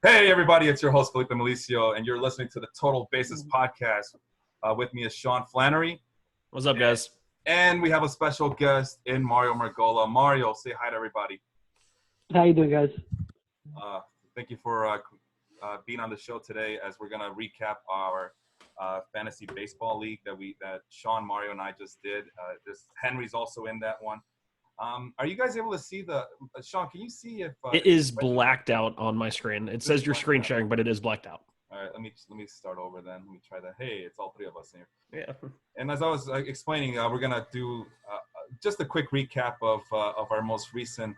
Hey, everybody, it's your host, Felipe Milicio, and you're listening to the Total Basis podcast. With me is Sean Flannery. What's up, guys? And we have a special guest in Mario Margola. Mario, say hi to everybody. How you doing, guys? Thank you for being on the show today as we're going to recap our fantasy baseball league that Sean, Mario, and I just did. Henry's also in that one. Are you guys able to see Sean, can you see if it is blacked out on my screen? It says you're screen sharing, but it is blacked out. All right, let me start over then. Let me try that. Hey, it's all three of us here. Yeah. And as I was explaining, we're gonna do just a quick recap of our most recent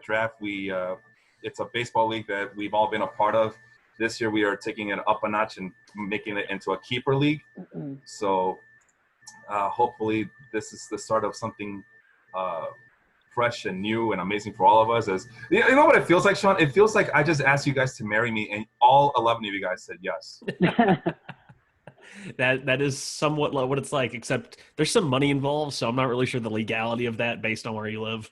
draft. It's a baseball league that we've all been a part of. This year we are taking it up a notch and making it into a keeper league. Mm-hmm. So hopefully this is the start of something fresh and new and amazing for all of us. As you know what it feels like, Sean? It feels like I just asked you guys to marry me and all 11 of you guys said yes. That is somewhat what it's like, except there's some money involved, so I'm not really sure the legality of that based on where you live.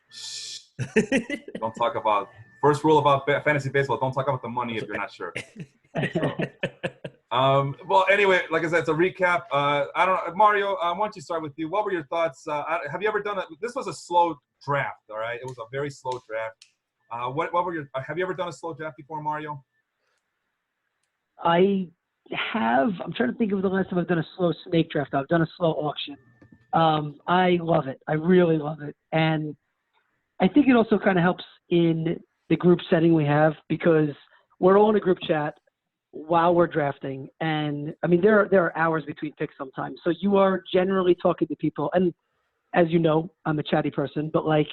Don't talk about first rule about fantasy baseball. Don't talk about the money if you're not sure. So, well, anyway, like I said, it's a recap. I don't know, Mario. Why don't you start with you? What were your thoughts? Have you ever done it? This was a slow draft. All right, it was a very slow draft. What were your? Have you ever done a slow draft before, Mario? I have. I'm trying to think of the last time I've done a slow snake draft. I've done a slow auction. I love it. I really love it, and I think it also kind of helps in the group setting we have because we're all in a group chat while we're drafting. And I mean, there are hours between picks sometimes. So you are generally talking to people. And as you know, I'm a chatty person, but like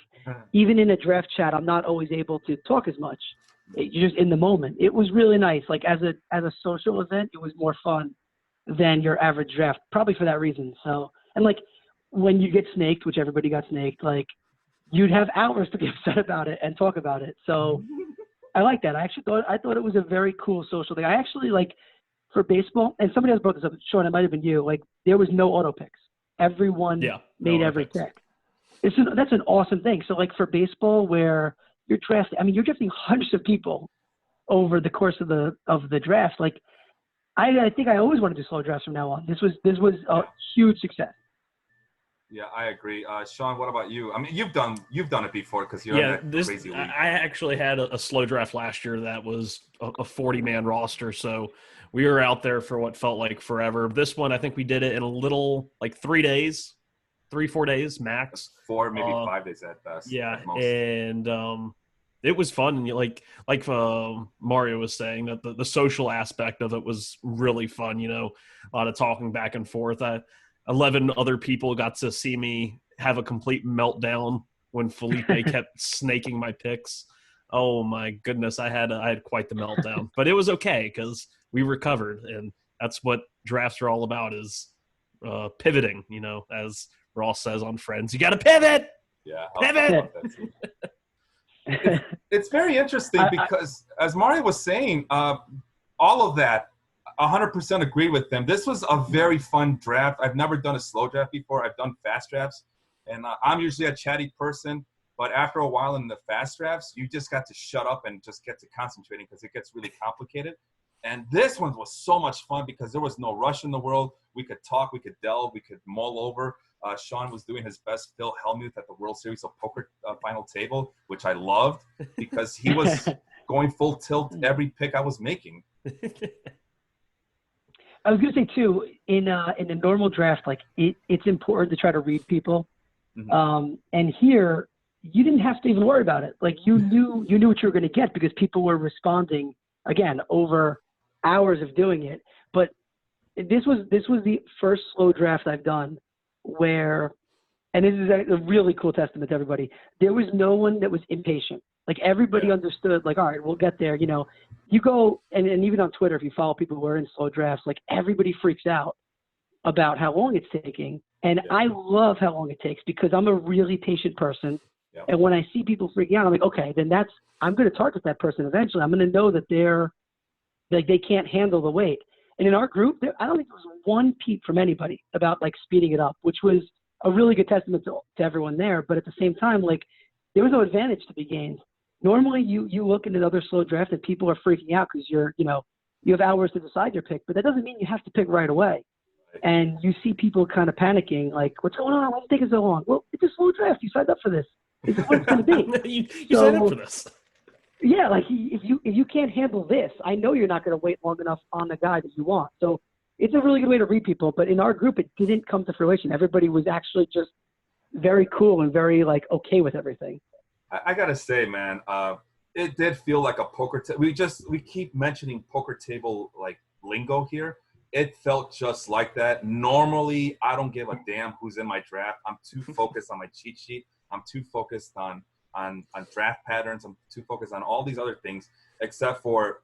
even in a draft chat, I'm not always able to talk as much. You're just in the moment. It was really nice. Like as a social event, it was more fun than your average draft, probably for that reason. So, and like when you get snaked, which everybody got snaked, like you'd have hours to be upset about it and talk about it. So I like that. I thought it was a very cool social thing. I actually like for baseball, and somebody else brought this up, Sean, it might have been you. Like there was no auto picks. Everyone made every pick. That's an awesome thing. So like for baseball, where you're drafting hundreds of people over the course of the draft. Like I think I always want to do slow drafts from now on. This was a huge success. Yeah, I agree. Sean, what about you? I mean, you've done it before because you're in that crazy league. I actually had a slow draft last year that was a 40-man roster, so we were out there for what felt like forever. This one, I think we did it in a little, like 4 days max. 4, maybe 5 days at best. Yeah, at most. And it was fun. And like Mario was saying, that the social aspect of it was really fun. You know, a lot of talking back and forth. 11 other people got to see me have a complete meltdown when Felipe kept snaking my picks. Oh my goodness, I had quite the meltdown, but it was okay because we recovered, and that's what drafts are all about: is pivoting. You know, as Ross says on Friends, you got to pivot. Yeah, pivot. It's very interesting because, as Mario was saying, all of that. 100% agree with them. This was a very fun draft. I've never done a slow draft before. I've done fast drafts, and I'm usually a chatty person. But after a while in the fast drafts, you just got to shut up and just get to concentrating because it gets really complicated. And this one was so much fun because there was no rush in the world. We could talk, we could delve, we could mull over. Sean was doing his best Phil Hellmuth at the World Series of Poker final table, which I loved because he was going full tilt every pick I was making. I was going to say too, in a normal draft, like it's important to try to read people. Mm-hmm. And here, you didn't have to even worry about it. Like you knew what you were going to get because people were responding again over hours of doing it. But this was the first slow draft I've done where, and this is a really cool testament to everybody. There was no one that was impatient. Like everybody understood, like, all right, we'll get there. You know, you go and even on Twitter, if you follow people who are in slow drafts, like everybody freaks out about how long it's taking. And I love how long it takes because I'm a really patient person. Yeah. And when I see people freaking out, I'm like, okay, then I'm going to target that person eventually. I'm going to know that they can't handle the wait. And in our group, I don't think there was one peep from anybody about like speeding it up, which was a really good testament to everyone there. But at the same time, like there was no advantage to be gained normally you look at another slow draft and people are freaking out because you have hours to decide your pick, but that doesn't mean you have to pick right away. And you see people kind of panicking, like, what's going on? Why is it taking so long? Well, it's a slow draft. You signed up for this. This is what it's going to be. you signed up for this. Yeah, like if you can't handle this, I know you're not going to wait long enough on the guy that you want. So it's a really good way to read people. But in our group, it didn't come to fruition. Everybody was actually just very cool and very okay with everything. I gotta say, man, it did feel like a poker table. We keep mentioning poker table like lingo here. It felt just like that. Normally, I don't give a damn who's in my draft. I'm too focused on my cheat sheet. I'm too focused on draft patterns. I'm too focused on all these other things, except for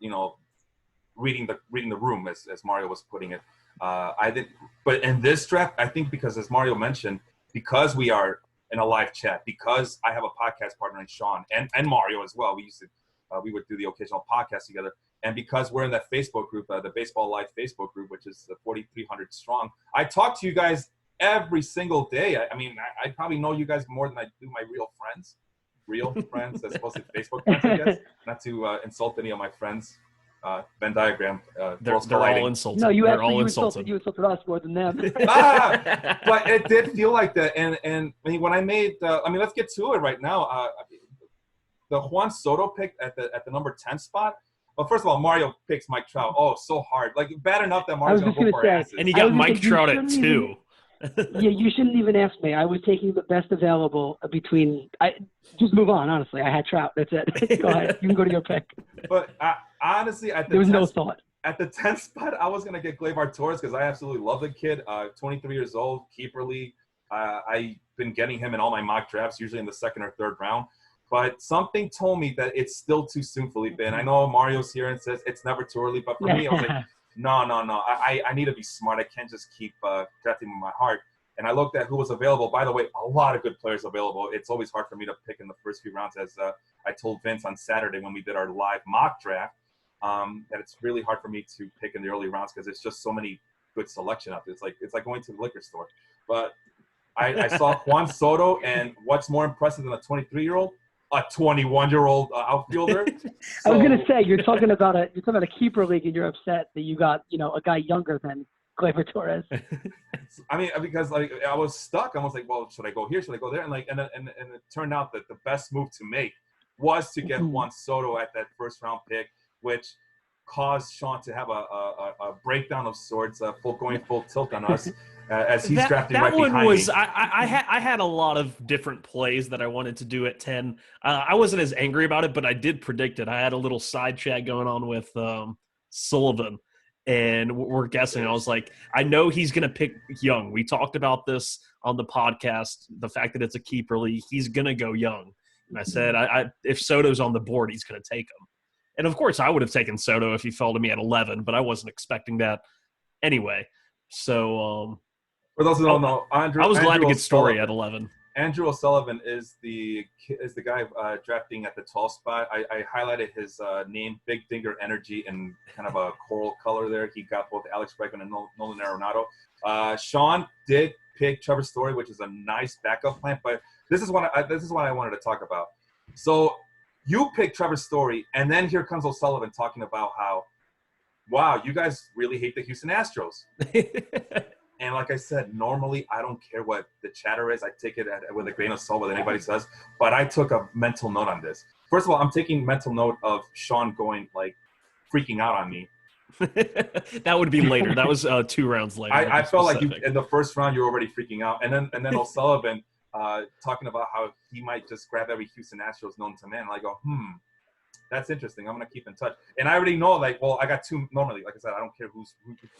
reading the room, as Mario was putting it. I did, but in this draft, I think because, as Mario mentioned, because we are in a live chat, because I have a podcast partner in Sean and Mario as well. We would do the occasional podcast together. And because we're in that Facebook group, the Baseball Live Facebook group, which is 4,300 strong, I talk to you guys every single day. I probably know you guys more than I do my real friends. Real friends, as opposed to Facebook friends, I guess. Not to insult any of my friends. Venn diagram. They're all insulted. No, you insulted. You insulted us more than them. But it did feel like that. And when I made, let's get to it right now. The Juan Soto pick at the number 10 spot. Well, first of all, Mario picks Mike Trout. Oh, so hard. Like, bad enough that Mario's going to go for asses. And he got Mike Trout at 2. Yeah, you shouldn't even ask me. I was taking the best available between – just move on, honestly. I had Trout. That's it. Go ahead. You can go to your pick. But honestly, there was no thought. At the 10th spot, I was going to get Gleyber Torres because I absolutely love the kid. 23 years old, keeper league. I've been getting him in all my mock drafts, usually in the second or third round. But something told me that it's still too soon, Felipe. And I know Mario's here and says it's never too early. But for me, I was like, no. I need to be smart. I can't just keep drafting with my heart. And I looked at who was available. By the way, a lot of good players available. It's always hard for me to pick in the first few rounds, as I told Vince on Saturday when we did our live mock draft, that it's really hard for me to pick in the early rounds because it's just so many good selection out there. It's like going to the liquor store. But I saw Juan Soto, and what's more impressive than a 23-year-old? A 21-year-old outfielder. I was gonna say you're talking about a keeper league, and you're upset that you got a guy younger than Gleyber Torres. Because I was stuck. I was like, well, should I go here? Should I go there? And it turned out that the best move to make was to get Juan Soto at that first round pick, which caused Sean to have a breakdown of sorts, going full tilt on us. As he's drafting right behind me. That one was I had a lot of different plays that I wanted to do at 10. I wasn't as angry about it, but I did predict it. I had a little side chat going on with Sullivan, and we're guessing. I was like, I know he's going to pick Young. We talked about this on the podcast, the fact that it's a keeper league. He's going to go Young. And I said, if Soto's on the board, he's going to take him. And, of course, I would have taken Soto if he fell to me at 11, but I wasn't expecting that anyway. So for those who don't know, I was glad to get Story at 11. Andrew O'Sullivan is the guy drafting at the 12 spot. I highlighted his name, Big Dinger Energy, in kind of a coral color there. He got both Alex Bregman and Nolan Arenado. Sean did pick Trevor Story, which is a nice backup plan, but this is what I wanted to talk about. So you picked Trevor Story, and then here comes O'Sullivan talking about how, wow, you guys really hate the Houston Astros. And like I said, normally I don't care what the chatter is. I take it with a grain of salt, what anybody says. But I took a mental note on this. First of all, I'm taking mental note of Sean going, freaking out on me. That would be later. That was 2 rounds later. I felt like in the first round, you're already freaking out. And then O'Sullivan talking about how he might just grab every Houston Astros known to man. And I go, that's interesting. I'm going to keep in touch. And I already know, I got 2 normally. Like I said, I don't care whose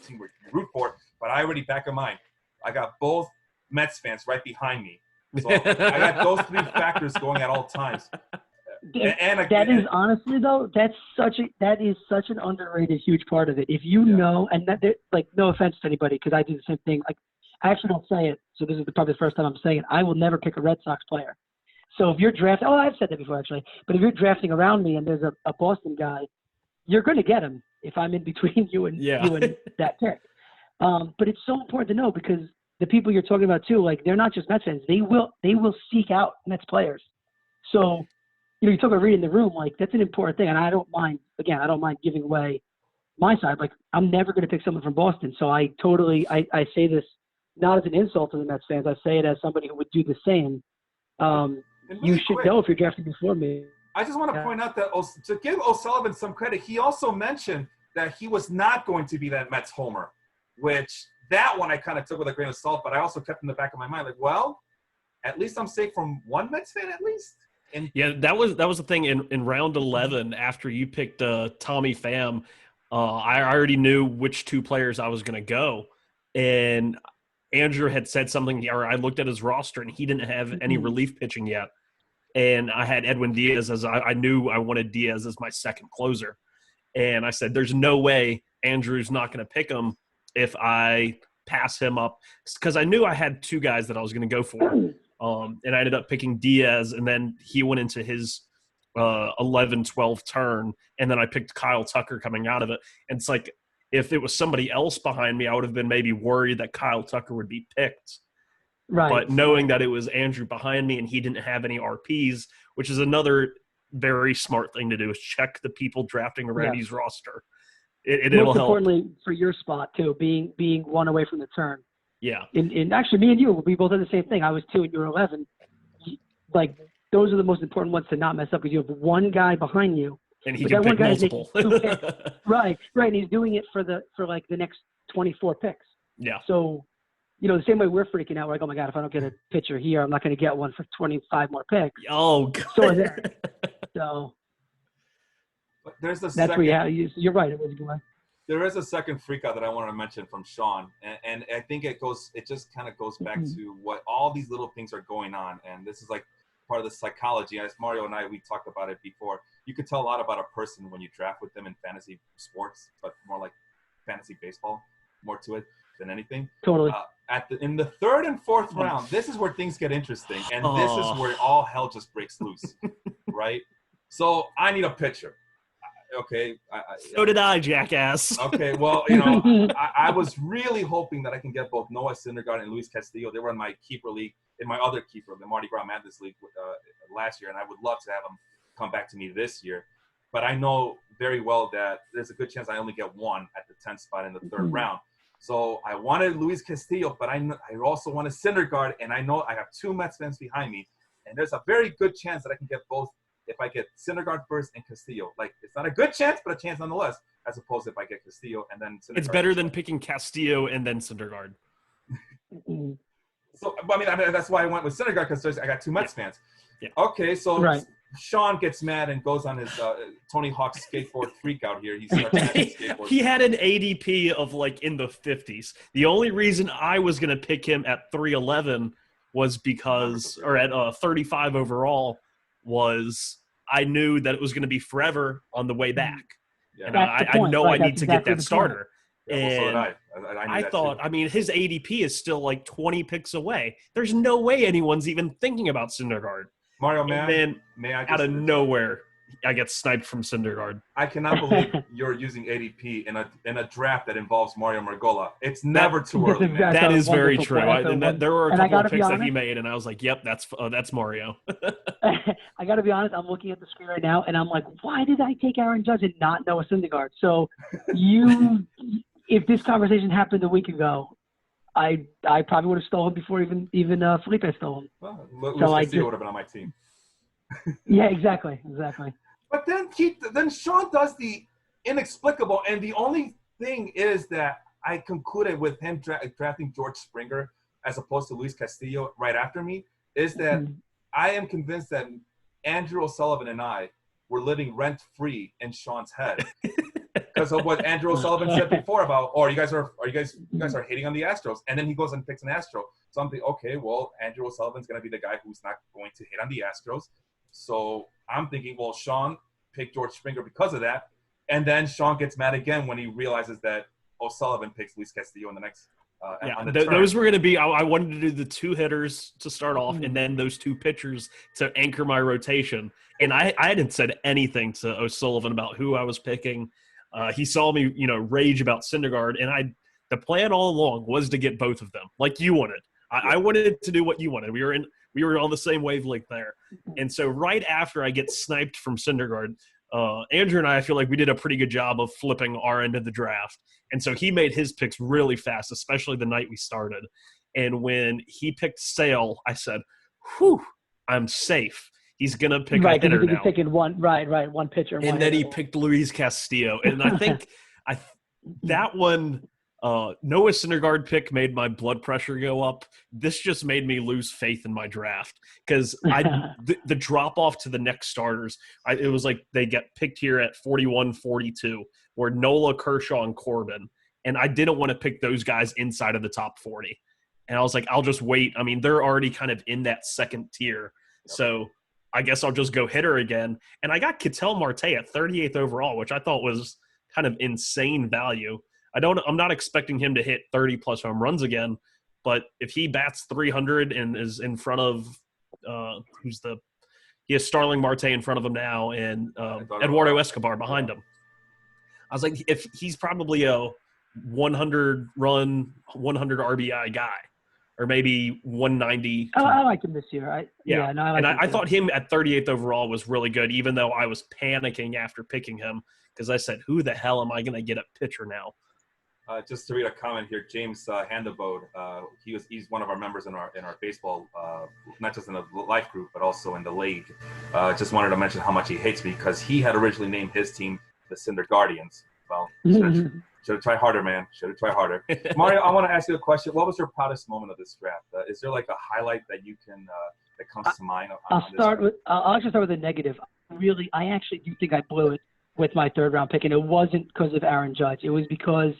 team we root for, but I already back in mind. I got both Mets fans right behind me. So I got those 3 factors going at all times. That is honestly, though, that is such an underrated huge part of it. If you know, and that, no offense to anybody, because I do the same thing. I actually don't say it, so this is probably the first time I'm saying it. I will never pick a Red Sox player. So if you're drafting – I've said that before, actually. But if you're drafting around me and there's a Boston guy, you're going to get him if I'm in between you and that pick. But it's so important to know because the people you're talking about too, they're not just Mets fans. They will seek out Mets players. So, you talk about reading the room, like that's an important thing. And I don't mind giving away my side. Like I'm never going to pick someone from Boston. So I say this not as an insult to the Mets fans. I say it as somebody who would do the same. You should know if you're drafting before me. I just want to point out that to give O'Sullivan some credit, he also mentioned that he was not going to be that Mets homer, which that one I kind of took with a grain of salt, but I also kept in the back of my mind, like, well, at least I'm safe from one Mets fan at least. And yeah, that was the thing in round 11 after you picked Tommy Pham. I already knew which two players I was going to go, and Andrew had said something, or I looked at his roster, and he didn't have any relief pitching yet. And I had Edwin Diaz as I knew I wanted Diaz as my second closer. And I said, there's no way Andrew's not going to pick him if I pass him up, because I knew I had two guys that I was going to go for. And I ended up picking Diaz, and then he went into his 11-12 turn, and then I picked Kyle Tucker coming out of it. And it's like, if it was somebody else behind me, I would have been maybe worried that Kyle Tucker would be picked. Right. But knowing that it was Andrew behind me and he didn't have any RPs, which is another very smart thing to do, is check the people drafting around his roster. It'll help. Most importantly, for your spot too, being one away from the turn. Yeah. In actually, me and you, we both did the same thing. I was 2 and you were 11. Like those are the most important ones to not mess up, because you have one guy behind you, and he can pick multiple. Right. And he's doing it for the next 24 picks. Yeah. So, the same way we're freaking out, we're like, oh my God, if I don't get a pitcher here, I'm not going to get one for 25 more picks. Oh, God. So is that. So but there's a that's second, where you're right. It was a good one. There is a second freak out that I want to mention from Sean, and I think it just kind of goes back to what all these little things are going on, and this is like part of the psychology. As Mario and we talked about it before, you could tell a lot about a person when you draft with them in fantasy sports, but more like fantasy baseball, more to it than anything. Totally. In the third and fourth round, this is where things get interesting, and this is where all hell just breaks loose, right? So I need a pitcher. Okay. So did I, jackass. Okay, well, I was really hoping that I can get both Noah Syndergaard and Luis Castillo. They were in my keeper league, in my other keeper, the Mardi Gras Madness League last year, and I would love to have them come back to me this year. But I know very well that there's a good chance I only get one at the 10th spot in the third round. So I wanted Luis Castillo, but I also wanted Syndergaard, and I know I have two Mets fans behind me, and there's a very good chance that I can get both if I get Syndergaard first and Castillo. Like, it's not a good chance, but a chance nonetheless, as opposed to if I get Castillo and then Syndergaard. It's better than picking Castillo and then Syndergaard. So, I mean, that's why I went with Syndergaard, because I got two Mets fans. Yeah. Okay, so right. Sean gets mad and goes on his Tony Hawk skateboard freak out here. He starts skateboard. He had an ADP of like in the 50s. The only reason I was going to pick him at 311 was because, or at 35 overall, was I knew that it was going to be forever on the way back. Yeah. And I know I need to get that starter. Yeah, and so I thought, I mean, his ADP is still like 20 picks away. There's no way anyone's even thinking about Syndergaard. Mario, may I out of nowhere, I get sniped from Syndergaard. I cannot believe you're using ADP in a draft that involves Mario Margola. It's never too early. Man. That is very true. There were a couple of picks that he made, and I was like, "Yep, that's Mario." I got to be honest. I'm looking at the screen right now, and I'm like, "Why did I take Aaron Judge and not Noah Syndergaard?" So, if this conversation happened a week ago, I probably would have stolen him before even Felipe stole him. Well, Luis Castillo would have been on my team. Yeah, exactly. But then Sean does the inexplicable, and the only thing is that I concluded with him drafting George Springer as opposed to Luis Castillo right after me, is that I am convinced that Andrew O'Sullivan and I were living rent-free in Sean's head because of what Andrew O'Sullivan said before about, you guys are hating on the Astros, and then he goes and picks an Astro. So I'm thinking, okay, well, Andrew O'Sullivan's going to be the guy who's not going to hate on the Astros. So I'm thinking, well, Sean picked George Springer because of that. And then Sean gets mad again when he realizes that O'Sullivan picks Luis Castillo in the next those were going to be – I wanted to do the two hitters to start off and then those two pitchers to anchor my rotation. And I hadn't said anything to O'Sullivan about who I was picking. He saw me, rage about Syndergaard. And the plan all along was to get both of them, like you wanted. I wanted to do what you wanted. We were on the same wavelength there. And so right after I get sniped from Syndergaard, Andrew and I feel like we did a pretty good job of flipping our end of the draft. And so he made his picks really fast, especially the night we started. And when he picked Sale, I said, whew, I'm safe. He's going to pick a hitter now. He's picking one pitcher. And then he picked Luis Castillo. And I think that one – Noah Syndergaard pick made my blood pressure go up. This just made me lose faith in my draft because the drop off to the next starters, it was like they get picked here at 41, 42, where Nola, Kershaw, and Corbin. And I didn't want to pick those guys inside of the top 40. And I was like, I'll just wait. I mean, they're already kind of in that second tier. So I guess I'll just go hitter again. And I got Ketel Marte at 38th overall, which I thought was kind of insane value. I'm not expecting him to hit 30-plus home runs again, but if he bats 300 and is in front of he has Starling Marte in front of him now and Eduardo Escobar behind him. I was like, if he's probably a 100-run, 100 RBI guy, or maybe 190. I like him this year. I thought him at 38th overall was really good, even though I was panicking after picking him because I said, who the hell am I going to get at pitcher now? Just to read a comment here, James Handevode, he's one of our members in our baseball, not just in the life group, but also in the league. Just wanted to mention how much he hates me because he had originally named his team the Cinder Guardians. Well, should have tried harder, man. Should have tried harder. Mario, I want to ask you a question. What was your proudest moment of this draft? Is there like a highlight that you can that comes to mind? I'll actually start with a negative. Really, I actually do think I blew it with my third round pick, and it wasn't because of Aaron Judge. It was because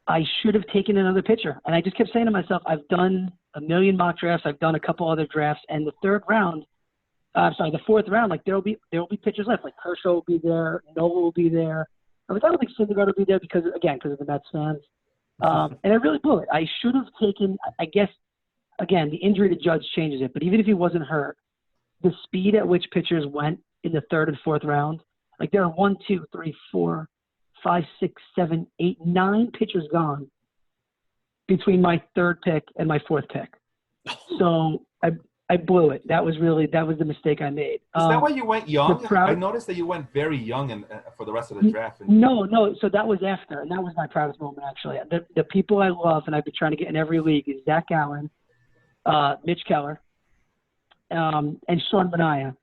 I should have taken another pitcher. And I just kept saying to myself, I've done a million mock drafts. I've done a couple other drafts. And the fourth round, like there'll be pitchers left. Like Kershaw will be there. Nola will be there. I don't think Syndergaard will be there because of the Mets fans. And I really blew it. I should have taken, I guess, again, the injury to Judge changes it. But even if he wasn't hurt, the speed at which pitchers went in the third and fourth round, like there are 1, 2, 3, 4, 5, 6, 7, 8, 9 pitchers gone between my third pick and my fourth pick. So I blew it. That was the mistake I made. Is that why you went young? I noticed that you went very young for the rest of the draft. No. So that was after, and that was my proudest moment, actually. The people I love and I've been trying to get in every league is Zach Allen, Mitch Keller, and Sean Manaea.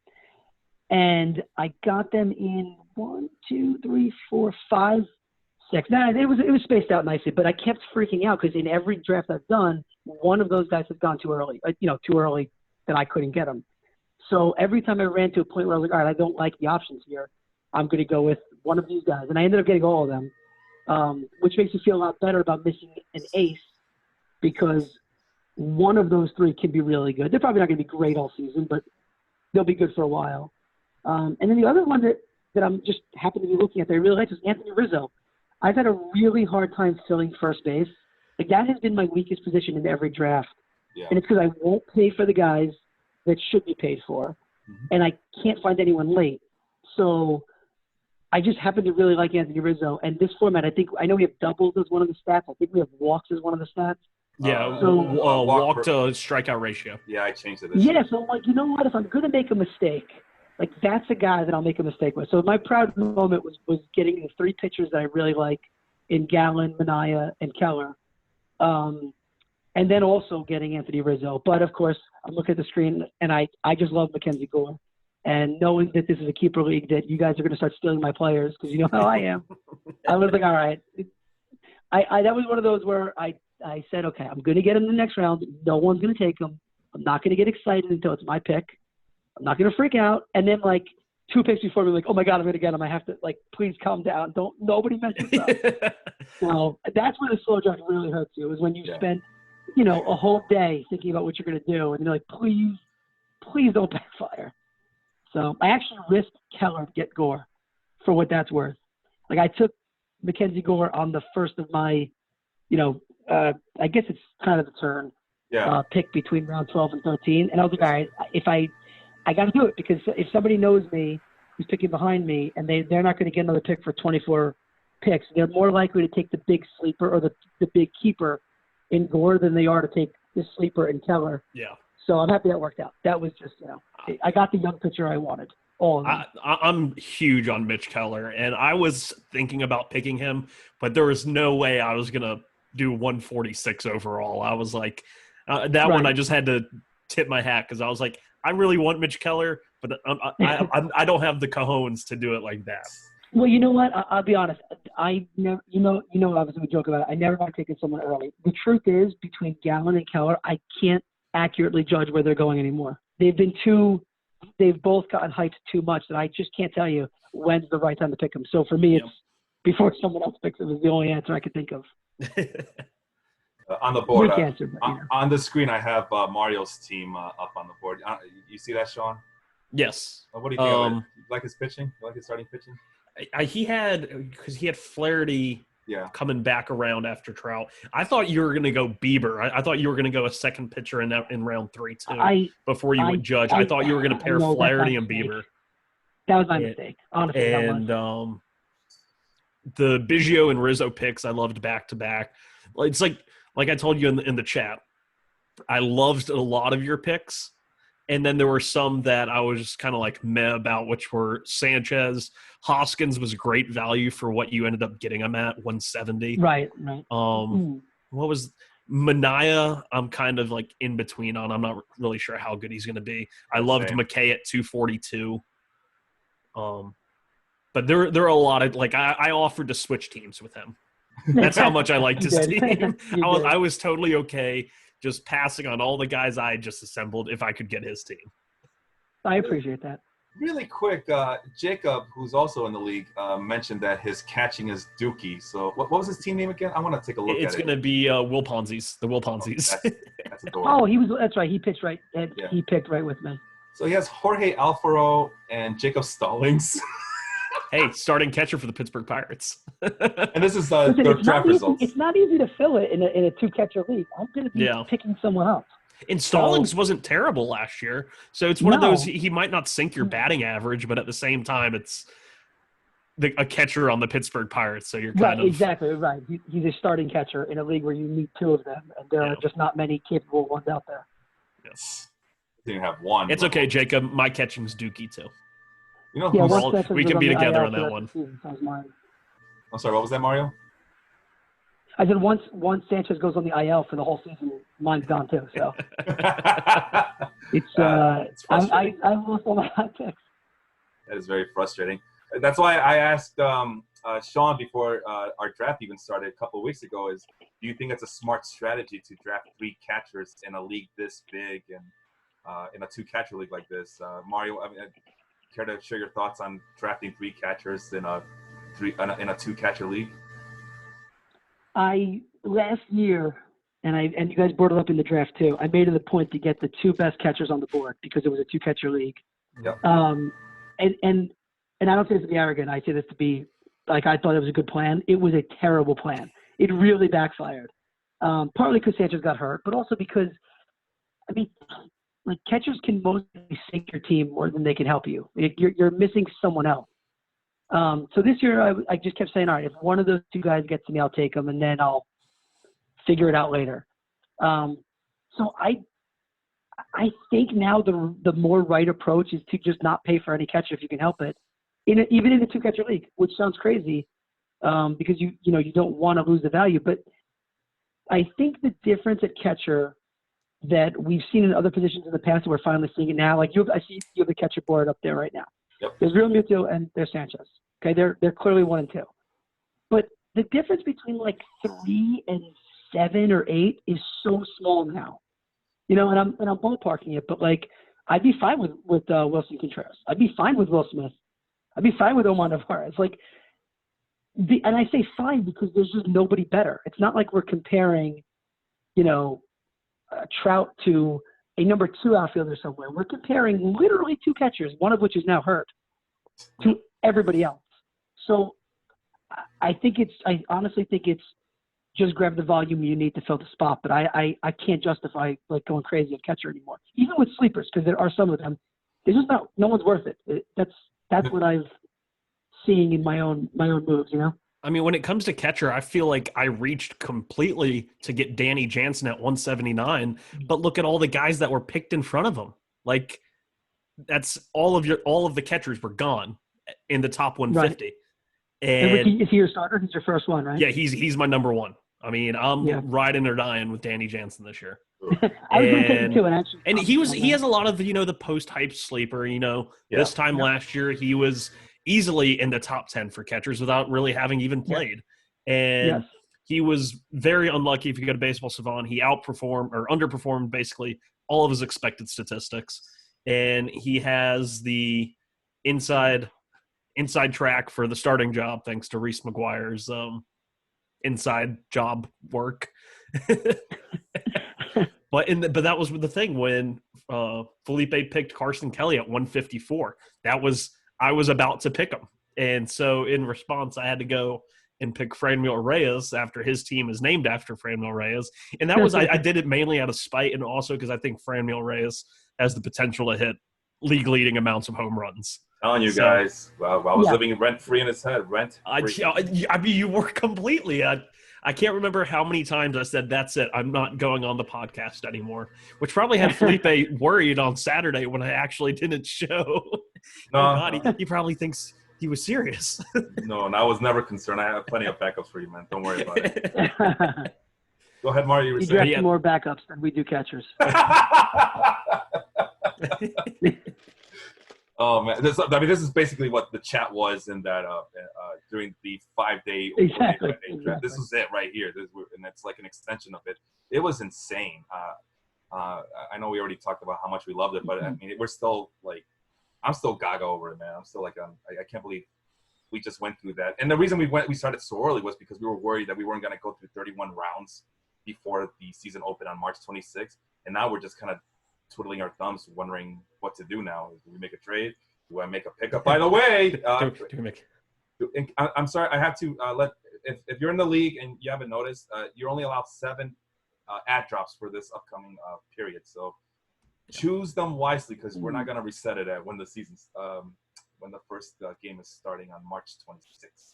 And I got them in 1, 2, 3, 4, 5, 6. Now it was spaced out nicely, but I kept freaking out because in every draft I've done, one of those guys has gone too early. Too early that I couldn't get them. So every time I ran to a point where I was like, all right, I don't like the options here, I'm going to go with one of these guys, and I ended up getting all of them, which makes me feel a lot better about missing an ace because one of those three can be really good. They're probably not going to be great all season, but they'll be good for a while. And then the other one that I'm just happy to be looking at that I really like is Anthony Rizzo. I've had a really hard time filling first base. Like that has been my weakest position in every draft. Yeah. And it's because I won't pay for the guys that should be paid for, and I can't find anyone late. So I just happen to really like Anthony Rizzo. And this format, I know we have doubles as one of the stats. I think we have walks as one of the stats. Yeah, walk to strikeout ratio. Yeah, I changed it. Yeah, so I'm like, you know what? If I'm going to make a mistake, like that's a guy that I'll make a mistake with. So my proud moment was getting the three pitchers that I really like in Gallen, Manaea, and Keller. And then also getting Anthony Rizzo. But, of course, I'm looking at the screen, and I just love Mackenzie Gore. And knowing that this is a keeper league, that you guys are going to start stealing my players because you know how I am, I was like, all right. That was one of those where I said, okay, I'm going to get him in the next round. No one's going to take him. I'm not going to get excited until it's my pick. I'm not going to freak out. And then, like, 2 picks before me, like, oh, my God, I'm going to get him. I have to, like, please calm down. Nobody mess this up. So that's where the slow draft really hurts you, is when you spend – a whole day thinking about what you're going to do, and you're like, please don't backfire. So I actually risked Keller to get Gore for what that's worth. Like I took Mackenzie Gore on the first of my, I guess it's kind of the turn pick between round 12 and 13. And I was like, all right, if I got to do it because if somebody knows me who's picking behind me and they're not going to get another pick for 24 picks, they're more likely to take the big sleeper or the big keeper in Gore than they are to take is Sleeper and Keller. Yeah. So I'm happy that worked out. That was just, I got the young pitcher I wanted. All of them. I'm huge on Mitch Keller, and I was thinking about picking him, but there was no way I was going to do 146 overall. I was like, that one I just had to tip my hat because I was like, I really want Mitch Keller, but I don't have the cojones to do it like that. Well, you know what? I'll be honest. I never, obviously we joke about it. I never mind taking someone early. The truth is, between Gallen and Keller, I can't accurately judge where they're going anymore. They've both gotten hyped too much that I just can't tell you when's the right time to pick them. So for me, it's before someone else picks them is the only answer I could think of. On the board, answer, but, on the screen, I have Mario's team up on the board. You see that, Sean? Yes. What do you think of it? You like his pitching? You like his starting pitching? He had Flaherty coming back around after Trout. I thought you were going to go Bieber. I thought you were going to go a second pitcher in round 3 too. Before you went Judge, I thought you were going to pair Flaherty and Bieber. That was my mistake, honestly. And the Biggio and Rizzo picks, I loved back to back. It's like I told you in the chat, I loved a lot of your picks. And then there were some that I was just kind of like meh about, which were Sanchez. Hoskins was great value for what you ended up getting him at, 170. Right. What was Mania? I'm kind of like in between on. I'm not really sure how good he's going to be. I loved McKay at 242. But there are a lot of I offered to switch teams with him. That's how much I liked his team. I was totally okay just passing on all the guys I just assembled if I could get his team. I appreciate that. Really quick, Jacob, who's also in the league, mentioned that his catching is Dookie. So what was his team name again? I want to take a look at it. It's going to be Will Ponzi's, the Will Ponzi's. That's adorable. That's right. He pitched right. He picked right with me. So he has Jorge Alfaro and Jacob Stallings. Hey, starting catcher for the Pittsburgh Pirates. And this is their draft results. It's not easy to fill it in a 2-catcher league. I'm going to be picking someone else. And Stallings wasn't terrible last year. So it's one of those, he might not sink your batting average, but at the same time, it's a catcher on the Pittsburgh Pirates. So you're kind of. Exactly, right. He's a starting catcher in a league where you need 2 of them. And there are just not many capable ones out there. Yes. You didn't have one. It's okay, Jacob. My catching's Dookie, too. You know, we can be together on that one. I'm sorry, what was that, Mario? I said once Sanchez goes on the IL for the whole season, mine's gone too. So it's I lost all my hot picks. That is very frustrating. That's why I asked Sean before our draft even started a couple of weeks ago: is do you think it's a smart strategy to draft 3 catchers in a league this big and in a 2-catcher league like this? Mario, care to share your thoughts on drafting 3 catchers in a 2-catcher league? Last year, and you guys brought it up in the draft too, I made it a point to get the 2 best catchers on the board because it was a 2-catcher league. Yep. And I don't say this to be arrogant. I say this to be like I thought it was a good plan. It was a terrible plan. It really backfired. Partly because Sanchez got hurt, but also because, catchers can mostly sink your team more than they can help you. You're missing someone else. So this year I just kept saying, all right, if one of those 2 guys gets to me, I'll take them, and then I'll figure it out later. So I think now the more right approach is to just not pay for any catcher if you can help it, even in a 2-catcher league, which sounds crazy because you don't want to lose the value. But I think the difference at catcher that we've seen in other positions in the past, and we're finally seeing it now. I see you have the catcher board up there right now. Yep. There's Real Muto and there's Sanchez. Okay, they're clearly 1 and 2. But the difference between 3 and 7 or 8 is so small now. And I'm ballparking it, but I'd be fine with Wilson Contreras. I'd be fine with Will Smith. I'd be fine with Omar Narvaez. And I say fine because there's just nobody better. It's not like we're comparing, Trout to a number 2 outfielder somewhere. We're comparing literally 2 catchers, one of which is now hurt, to everybody else. So I honestly think it's just grab the volume you need to fill the spot. But I can't justify going crazy at catcher anymore, even with sleepers, because there are some of them. There's just no one's worth it. That's what I've seeing in my own moves. I mean, when it comes to catcher, I feel like I reached completely to get Danny Jansen at 179, but look at all the guys that were picked in front of him. Like that's all of the catchers were gone in the top 150. Right. And Ricky, is he your starter? He's your first one, right? Yeah, he's my number one. I mean, I'm riding or dying with Danny Jansen this year. I was going to take him too, and he has a lot of the post hype sleeper. This time last year he was easily in the top 10 for catchers without really having even played, and he was very unlucky. If you go to Baseball Savant, he outperformed or underperformed basically all of his expected statistics, and he has the inside track for the starting job thanks to Reese McGuire's inside job work. But that was the thing when Felipe picked Carson Kelly at 154. I was about to pick him, and so in response, I had to go and pick Franmil Reyes after his team is named after Franmil Reyes, and that was I did it mainly out of spite and also because I think Franmil Reyes has the potential to hit league-leading amounts of home runs. Telling you guys, I was living rent-free in his head. I mean, you were completely. I can't remember how many times I said, that's it, I'm not going on the podcast anymore, which probably had Felipe worried on Saturday when I actually didn't show. He probably thinks he was serious. No, and I was never concerned. I have plenty of backups for you, man. Don't worry about it. Go ahead, Mario. You were saying. You draft more backups than we do catchers. Oh man, this is basically what the chat was in that during the 5-day exactly. draft. This was it right here, and it's like an extension of it. It was insane. I know we already talked about how much we loved it, but I mean, we're still like, I'm still gaga over it, man. I'm still like, I can't believe we just went through that. And the reason we started so early was because we were worried that we weren't going to go through 31 rounds before the season opened on March 26th, and now we're just kind of twiddling our thumbs, wondering what to do now. Do we make a trade? Do I make a pickup? By the way, I'm sorry, I have to if you're in the league and you haven't noticed, you're only allowed 7 ad drops for this upcoming period. So choose them wisely because we're not going to reset it at when the season's when the first game is starting on March 26th.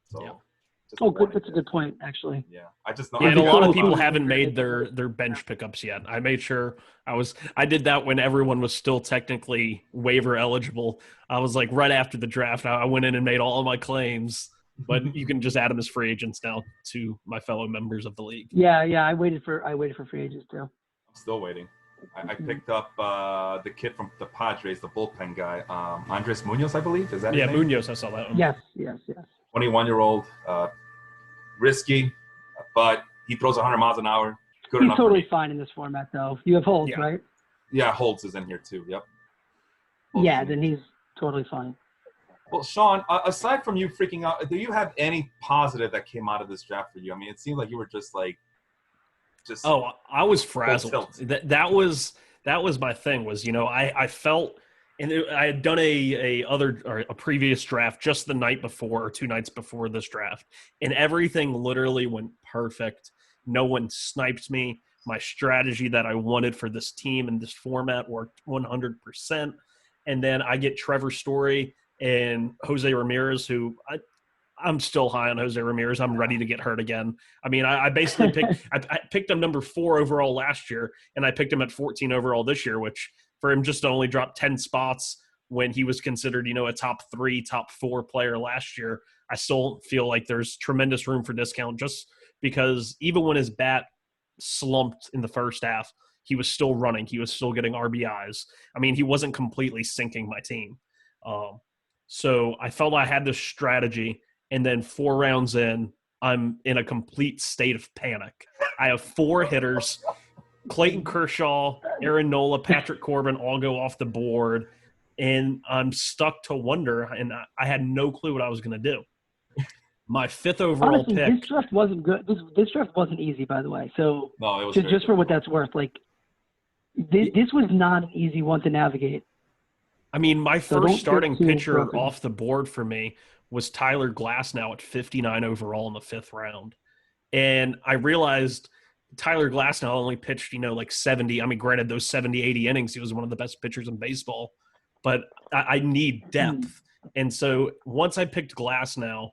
So. Good. That's a good point, actually. Yeah, I just know. Yeah, and a lot of people haven't made their bench pickups yet. I made sure I did that when everyone was still technically waiver eligible. I was like right after the draft, I went in and made all of my claims. But you can just add them as free agents now to my fellow members of the league. Yeah. I waited for free agents too. I'm still waiting. I picked up the kid from the Padres, the bullpen guy, Andres Munoz, I believe. Is that his name? Munoz. I saw that one. Yes. 21-year-old, risky, but he throws 100 miles an hour. Good He's enough. Totally fine in this format, though. You have Holtz, right? Yeah, Holtz is in here too. Yep. Then he's totally fine. Well, Sean, aside from you freaking out, do you have any positive that came out of this draft for you? I mean, it seemed like you were just. Oh, I was frazzled. That was my thing. Was I felt. And I had done a previous draft just the night before or 2 nights before this draft, and everything literally went perfect. No one sniped me. My strategy that I wanted for this team and this format worked 100%. And then I get Trevor Story and Jose Ramirez, who I'm still high on Jose Ramirez. I'm ready to get hurt again. I mean, I basically picked him number 4 overall last year, and I picked him at 14 overall this year, which for him just to only drop 10 spots when he was considered, a top 3, top 4 player last year, I still feel like there's tremendous room for discount just because even when his bat slumped in the first half, he was still running. He was still getting RBIs. I mean, he wasn't completely sinking my team. So I felt I had this strategy, and then 4 rounds in, I'm in a complete state of panic. I have 4 hitters. Clayton Kershaw, Aaron Nola, Patrick Corbin all go off the board, and I'm stuck to wonder, and I had no clue what I was going to do. My 5th overall pick. This draft wasn't good. This draft wasn't easy, by the way. So no, it was just for what that's worth, like this was not an easy one to navigate. I mean, my first starting pitcher off the board for me was Tyler Glasnow at 59 overall in the 5th round, and I realized Tyler Glasnow only pitched, like 70. I mean, granted, those 70, 80 innings, he was one of the best pitchers in baseball, but I need depth. And so once I picked Glasnow,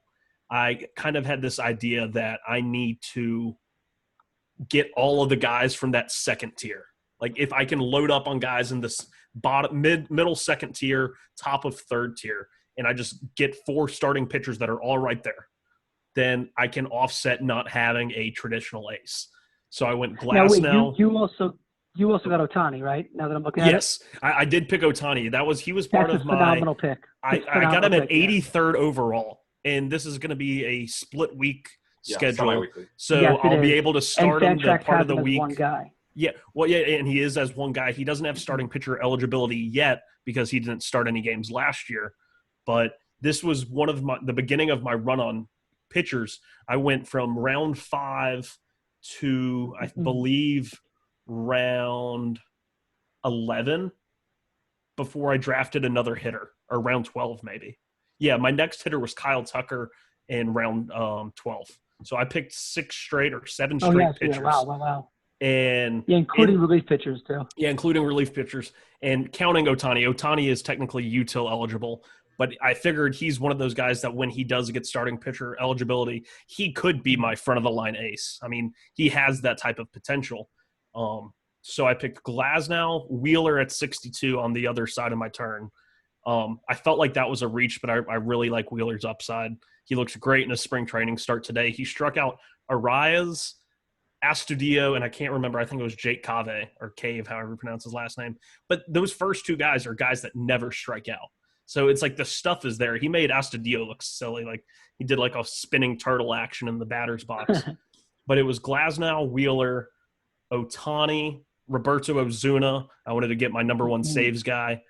I kind of had this idea that I need to get all of the guys from that second tier. Like if I can load up on guys in this middle second tier, top of third tier, and I just get 4 starting pitchers that are all right there, then I can offset not having a traditional ace. So I went Glass now. You also got Ohtani, right? Now that I'm looking at it. Yes, I did pick Ohtani. He was part of my phenomenal pick. I got him at 83rd overall, and this is going to to be a split week schedule. So yes, I'll be able to start him the part of the week. One guy. Yeah, well, yeah, and he is as one guy. He doesn't have starting pitcher eligibility yet because he didn't start any games last year. But this was one of the beginning of my run on pitchers. I went from round 5 to I believe round 11 before I drafted another hitter, or round 12 maybe. Yeah, my next hitter was Kyle Tucker in round 12. So I picked 6 straight or 7 straight pitchers. Yeah, wow. And including relief pitchers too. Yeah, including relief pitchers and counting Ohtani. Ohtani is technically util eligible, but I figured he's one of those guys that when he does get starting pitcher eligibility, he could be my front of the line ace. I mean, he has that type of potential. So I picked Glasnow, Wheeler at 62 on the other side of my turn. I felt like that was a reach, but I really like Wheeler's upside. He looks great in his spring training start today. He struck out Arias, Astudillo, and I can't remember. I think it was Jake Cave or Cave, however you pronounce his last name. But those first 2 guys are guys that never strike out. So it's like the stuff is there. He made Astudillo look silly. Like he did like a spinning turtle action in the batter's box. But it was Glasnow, Wheeler, Ohtani, Roberto Ozuna. I wanted to get my number 1 saves guy.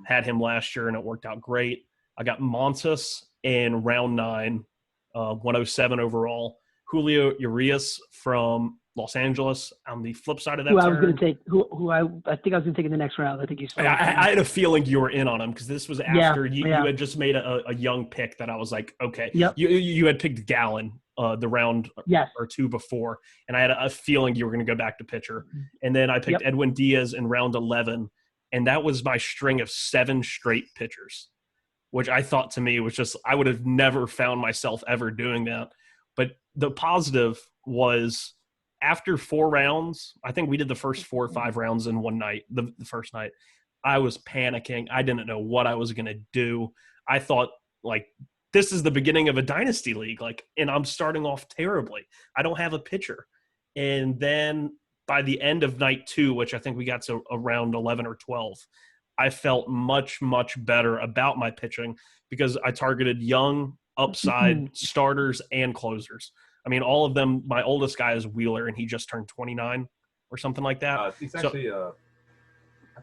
Had him last year, and it worked out great. I got Montas in round 9, 107 overall. Julio Urias from Los Angeles on the flip side of that. I was going to take, I think I was going to take in the next round. I think you. I had a feeling you were in on him because this was after you had just made a young pick that I was like, okay. Yep. You had picked Gallen the round or 2 before, and I had a feeling you were going to go back to pitcher. And then I picked Edwin Diaz in round 11, and that was my string of 7 straight pitchers, which I thought to me was just I would have never found myself ever doing that. But the positive was after 4 rounds, I think we did the first 4 or 5 rounds in one night, the first night, I was panicking. I didn't know what I was going to do. I thought, like, this is the beginning of a dynasty league, like, and I'm starting off terribly. I don't have a pitcher. And then by the end of night 2, which I think we got to around 11 or 12, I felt much, much better about my pitching because I targeted young, upside starters and closers. I mean, all of them. My oldest guy is Wheeler, and he just turned 29 or something like that. He's actually, I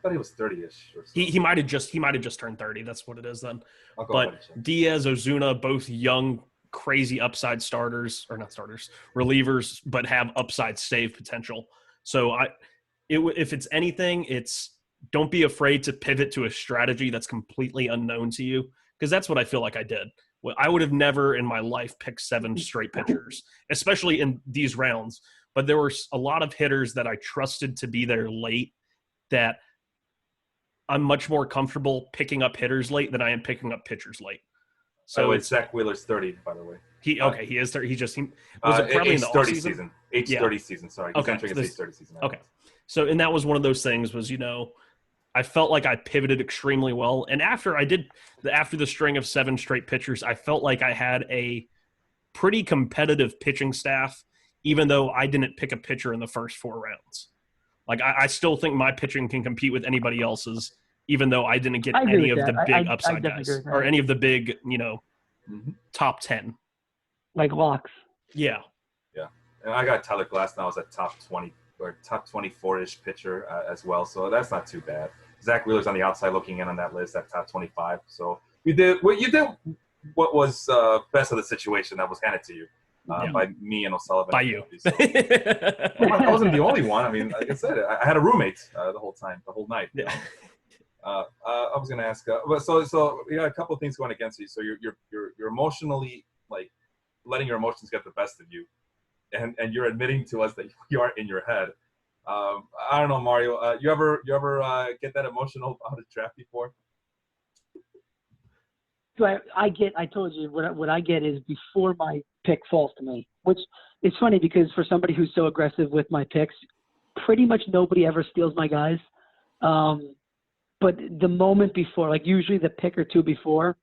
thought he was 30-ish. Or he might have just turned 30. That's what it is then. But Diaz, Ozuna, both young, crazy upside starters, or not starters, relievers, but have upside save potential. So if it's anything, it's don't be afraid to pivot to a strategy that's completely unknown to you, because that's what I feel like I did. Well, I would have never in my life picked 7 straight pitchers, especially in these rounds. But there were a lot of hitters that I trusted to be there late that I'm much more comfortable picking up hitters late than I am picking up pitchers late. So it's Zach Wheeler's 30, by the way. He is 30. He was it probably in the off season? Age 30 season, sorry. Okay. Age 30 season. Okay. So, and that was one of those things was, I felt like I pivoted extremely well. And after the string of 7 straight pitchers, I felt like I had a pretty competitive pitching staff, even though I didn't pick a pitcher in the first 4 rounds. Like, I still think my pitching can compete with anybody else's, even though I didn't get any of the big upside guys or any of the big, top 10. Like locks. Yeah. Yeah. And I got Tyler Glasnow as a top 20 or top 24-ish pitcher as well. So that's not too bad. Zach Wheeler's on the outside looking in on that list at top 25. So you did what was best of the situation that was handed to you by me and O'Sullivan. By you. So, I wasn't the only one. I mean, like I said, I had a roommate the whole night. Yeah. I was going to ask, so you got a couple of things going against you. So you're emotionally, like, letting your emotions get the best of you, and you're admitting to us that you are in your head. I don't know, Mario. You ever get that emotional about a draft before? So I told you what I get is before my pick falls to me, which is funny because for somebody who's so aggressive with my picks, pretty much nobody ever steals my guys. But the moment before, like usually the pick or two before,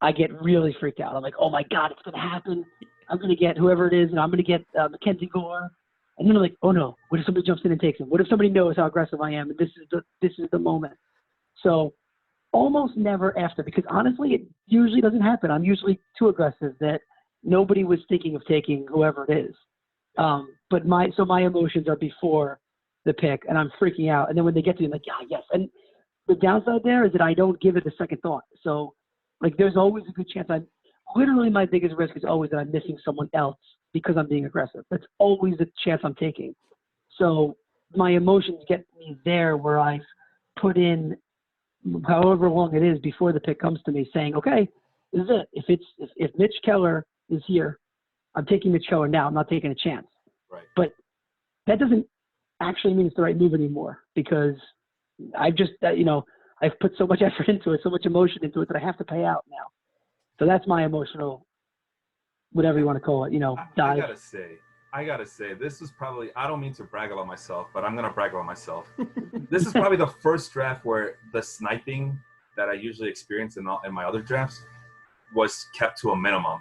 I get really freaked out. I'm like, oh my God, it's going to happen. I'm going to get whoever it is, and I'm going to get Mackenzie Gore. And then I'm like, oh no, what if somebody jumps in and takes him? What if somebody knows how aggressive I am? And this is the moment. So almost never after, because honestly, it usually doesn't happen. I'm usually too aggressive that nobody was thinking of taking whoever it is. But my emotions are before the pick, and I'm freaking out. And then when they get to me, I'm like, yeah, yes. And the downside there is that I don't give it a second thought. So, like, there's always a good chance literally my biggest risk is always that I'm missing someone else because I'm being aggressive. That's always the chance I'm taking. So my emotions get me there where I've put in however long it is before the pick comes to me saying, okay, this is it. If Mitch Keller is here, I'm taking Mitch Keller now. I'm not taking a chance. Right. But that doesn't actually mean it's the right move anymore because I've just, I've put so much effort into it, so much emotion into it that I have to pay out now. So that's my emotional, whatever you want to call it, dive. I gotta say, this is probably, I don't mean to brag about myself, but I'm gonna brag about myself. This is probably the first draft where the sniping that I usually experience in my other drafts was kept to a minimum.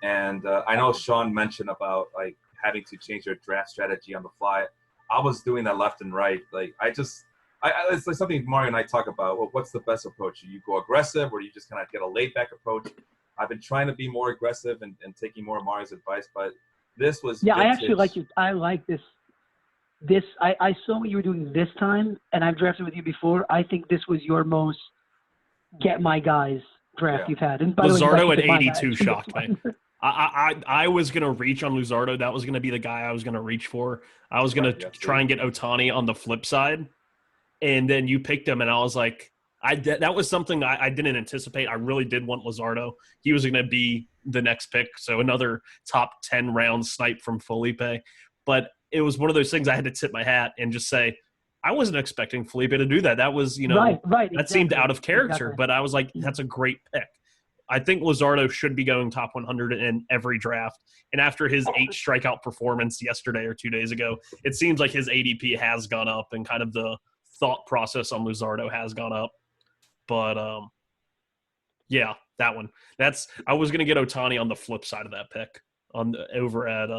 And I know Sean mentioned about like having to change your draft strategy on the fly. I was doing that left and right. Like it's like something Mario and I talk about. Well, what's the best approach? You go aggressive, or you just kind of get a laid back approach? I've been trying to be more aggressive and taking more of Mario's advice, but this was vintage. I actually like you. I like this. I saw what you were doing this time, and I've drafted with you before. I think this was your most get my guys draft you've had. And by Luzardo at 82 shocked me. I was going to reach on Luzardo. That was going to be the guy I was going to reach for. I was going to try and get Ohtani on the flip side. And then you picked him, and I was like, that was something I didn't anticipate. I really did want Luzardo. He was going to be the next pick, so another top 10 round snipe from Felipe. But it was one of those things I had to tip my hat and just say, I wasn't expecting Felipe to do that. That was, right, that seemed out of character. But I was like, that's a great pick. I think Luzardo should be going top 100 in every draft. And after his 8 strikeout performance yesterday or 2 days ago, it seems like his ADP has gone up and kind of the thought process on Luzardo has gone up. But, yeah, that one. I was going to get Ohtani on the flip side of that pick over at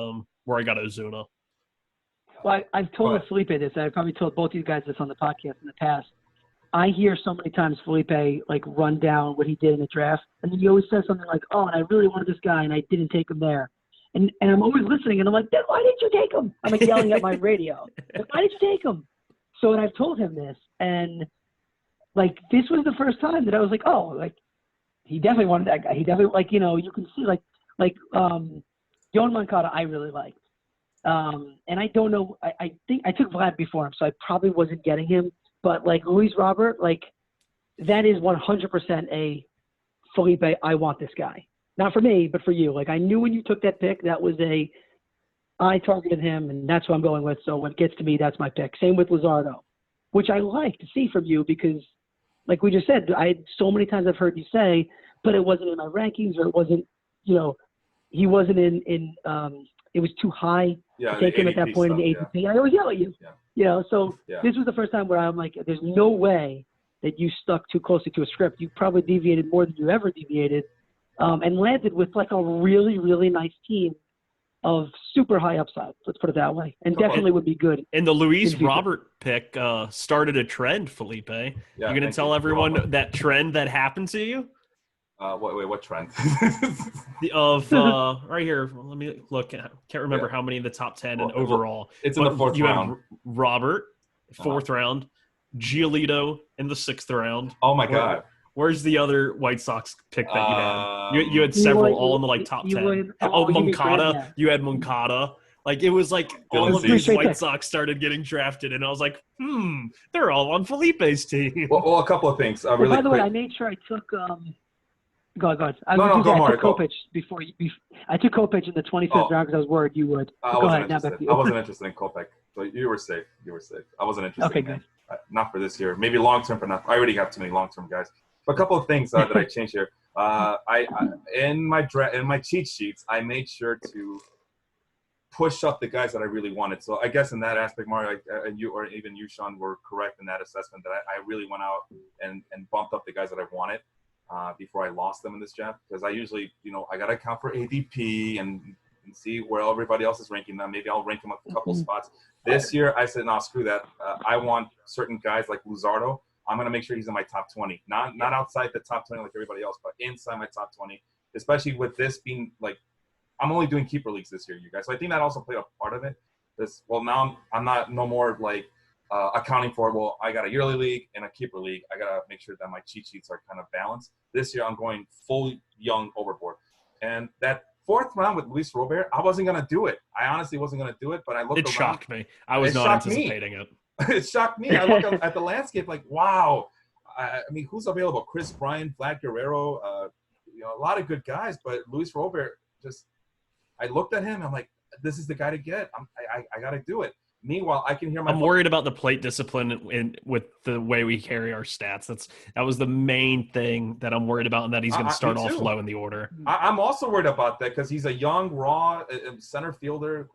where I got Ozuna. Well, I've told Felipe this. I've probably told both you guys this on the podcast in the past. I hear so many times Felipe like run down what he did in the draft, and then he always says something like, "Oh, and I really wanted this guy, and I didn't take him there." And I'm always listening, and I'm like, "Then why didn't you take him?" I'm like yelling at my radio. Like, why did you take him? So, and I've told him this, and like this was the first time that I was like, "Oh, like he definitely wanted that guy. He definitely like you can see like Yoan Moncada I really liked, and I don't know. I think I took Vlad before him, so I probably wasn't getting him. But, like, Luis Robert, like, that is 100% a Felipe, I want this guy. Not for me, but for you. Like, I knew when you took that pick, that was I targeted him, and that's who I'm going with. So when it gets to me, that's my pick. Same with Luzardo, which I like to see from you because, like we just said, so many times I've heard you say, but it wasn't in my rankings or it wasn't, he wasn't in it was too high to take him at that point in the ADP. I always yell at you. This was the first time where I'm like, there's no way that you stuck too closely to a script. You probably deviated more than you ever deviated and landed with like a really, really nice team of super high upside. Let's put it that way. And definitely would be good. And the Luis Robert pick started a trend, Felipe. You're going to tell everyone that trend that happened to you? Wait, what trend? Right here. Let me look. I can't remember how many in the top 10 and overall. It's in the 4th round. Have Robert, 4th round. Giolito in the 6th round. Oh my God. Where's the other White Sox pick that you had? You had several all in the top 10. Moncada. You had Moncada. Like it was like all of these White Sox started getting drafted, and I was like, they're all on Felipe's team. Well, a couple of things. By the way, I made sure I took. Go ahead. I took Kopech before you. I took Kopech in the 25th round because I was worried you would. Go ahead. I wasn't interested in Kopech, so you were safe. I wasn't interested. Okay, good. Not for this year. Maybe long term, but not. I already have too many long term guys. But a couple of things that I changed here. I in my cheat sheets, I made sure to push up the guys that I really wanted. So I guess in that aspect, Mario, you or even you, Sean, were correct in that assessment that I really went out and bumped up the guys that I wanted before I lost them in this draft. Because I usually, I got to account for ADP and see where everybody else is ranking them. Maybe I'll rank them a couple spots. This year, I said, no, screw that. I want certain guys like Luzardo. I'm going to make sure he's in my top 20. Not outside the top 20 like everybody else, but inside my top 20, especially with this being like, I'm only doing keeper leagues this year, you guys. So I think that also played a part of it. Now I'm not no more like accounting for, I got a yearly league and a keeper league. I got to make sure that my cheat sheets are kind of balanced. This year I'm going full young overboard. And that fourth round with Luis Robert, I wasn't going to do it. I honestly wasn't going to do it, but I looked around. It shocked me. I was not anticipating it. It shocked me. I looked at the landscape like, wow. I mean, who's available? Chris Bryant, Vlad Guerrero, a lot of good guys, but Luis Robert just – I looked at him. I'm like, this is the guy to get. I got to do it. Meanwhile, I can hear my. I'm worried about the plate discipline with the way we carry our stats. That was the main thing that I'm worried about, and that he's going to start off low in the order. I'm also worried about that because he's a young, raw center fielder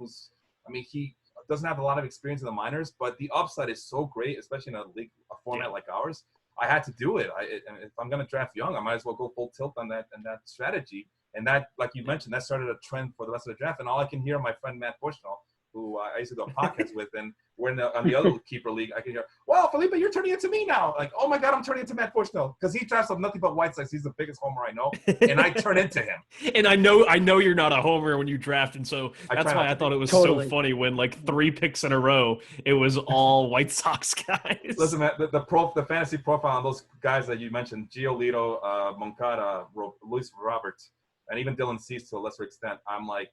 he doesn't have a lot of experience in the minors, but the upside is so great, especially in a format like ours. I had to do it. If I'm going to draft young, I might as well go full tilt on that strategy. And that, like you mentioned, that started a trend for the rest of the draft. And all I can hear my friend Matt Bushnell, who I used to do a podcast with, and we're on the other keeper league, I can hear, well, Felipe, you're turning into me now. Like, oh my God, I'm turning into Matt Bushnell. Because he drafts up nothing but White Sox. He's the biggest homer I know. And I turn into him. And I know you're not a homer when you draft. And so that's why I thought it was so funny when, like, 3 picks in a row, it was all White Sox guys. Listen, man, the fantasy profile on those guys that you mentioned, Giolito, Moncada, Luis Roberts, and even Dylan Cease to a lesser extent, I'm like,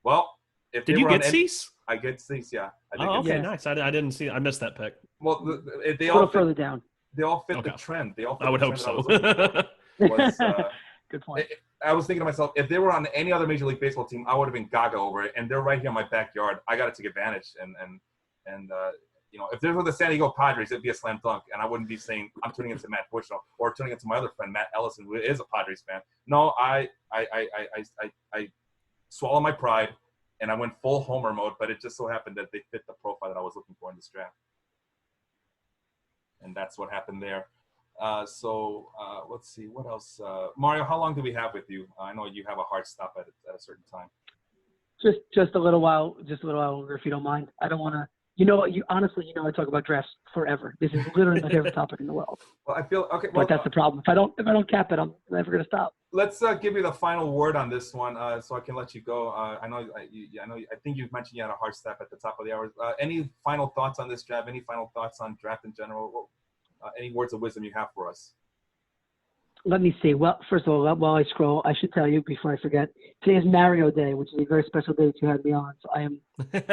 well, if did you get Cease? I get Cease, yeah. Okay, nice. I didn't see. I missed that pick. Well, they all further down. They all fit the trend. They all. Fit I would hope so. Good point. I was thinking to myself, if they were on any other Major League Baseball team, I would have been gaga over it. And they're right here in my backyard. I got to take advantage. And if there were the San Diego Padres, it'd be a slam dunk, and I wouldn't be saying I'm turning into Matt Bushnell or turning into my other friend Matt Ellison, who is a Padres fan. No, I swallowed my pride, and I went full homer mode. But it just so happened that they fit the profile that I was looking for in this draft, and that's what happened there. So let's see what else. Mario, how long do we have with you? I know you have a hard stop at a certain time. Just a little while longer, if you don't mind. I don't want to. Honestly, I talk about drafts forever. This is literally my favorite topic in the world. Well, I feel okay. Well, but that's the problem. If I don't cap it, I'm never gonna stop. Let's give you the final word on this one, so I can let you go. I think you've mentioned you had a hard step at the top of the hour. Any final thoughts on this draft? Any final thoughts on draft in general? Any words of wisdom you have for us? Let me see. Well, first of all, while I scroll, I should tell you before I forget, today is Mario Day, which is a very special day that you had me on. So I am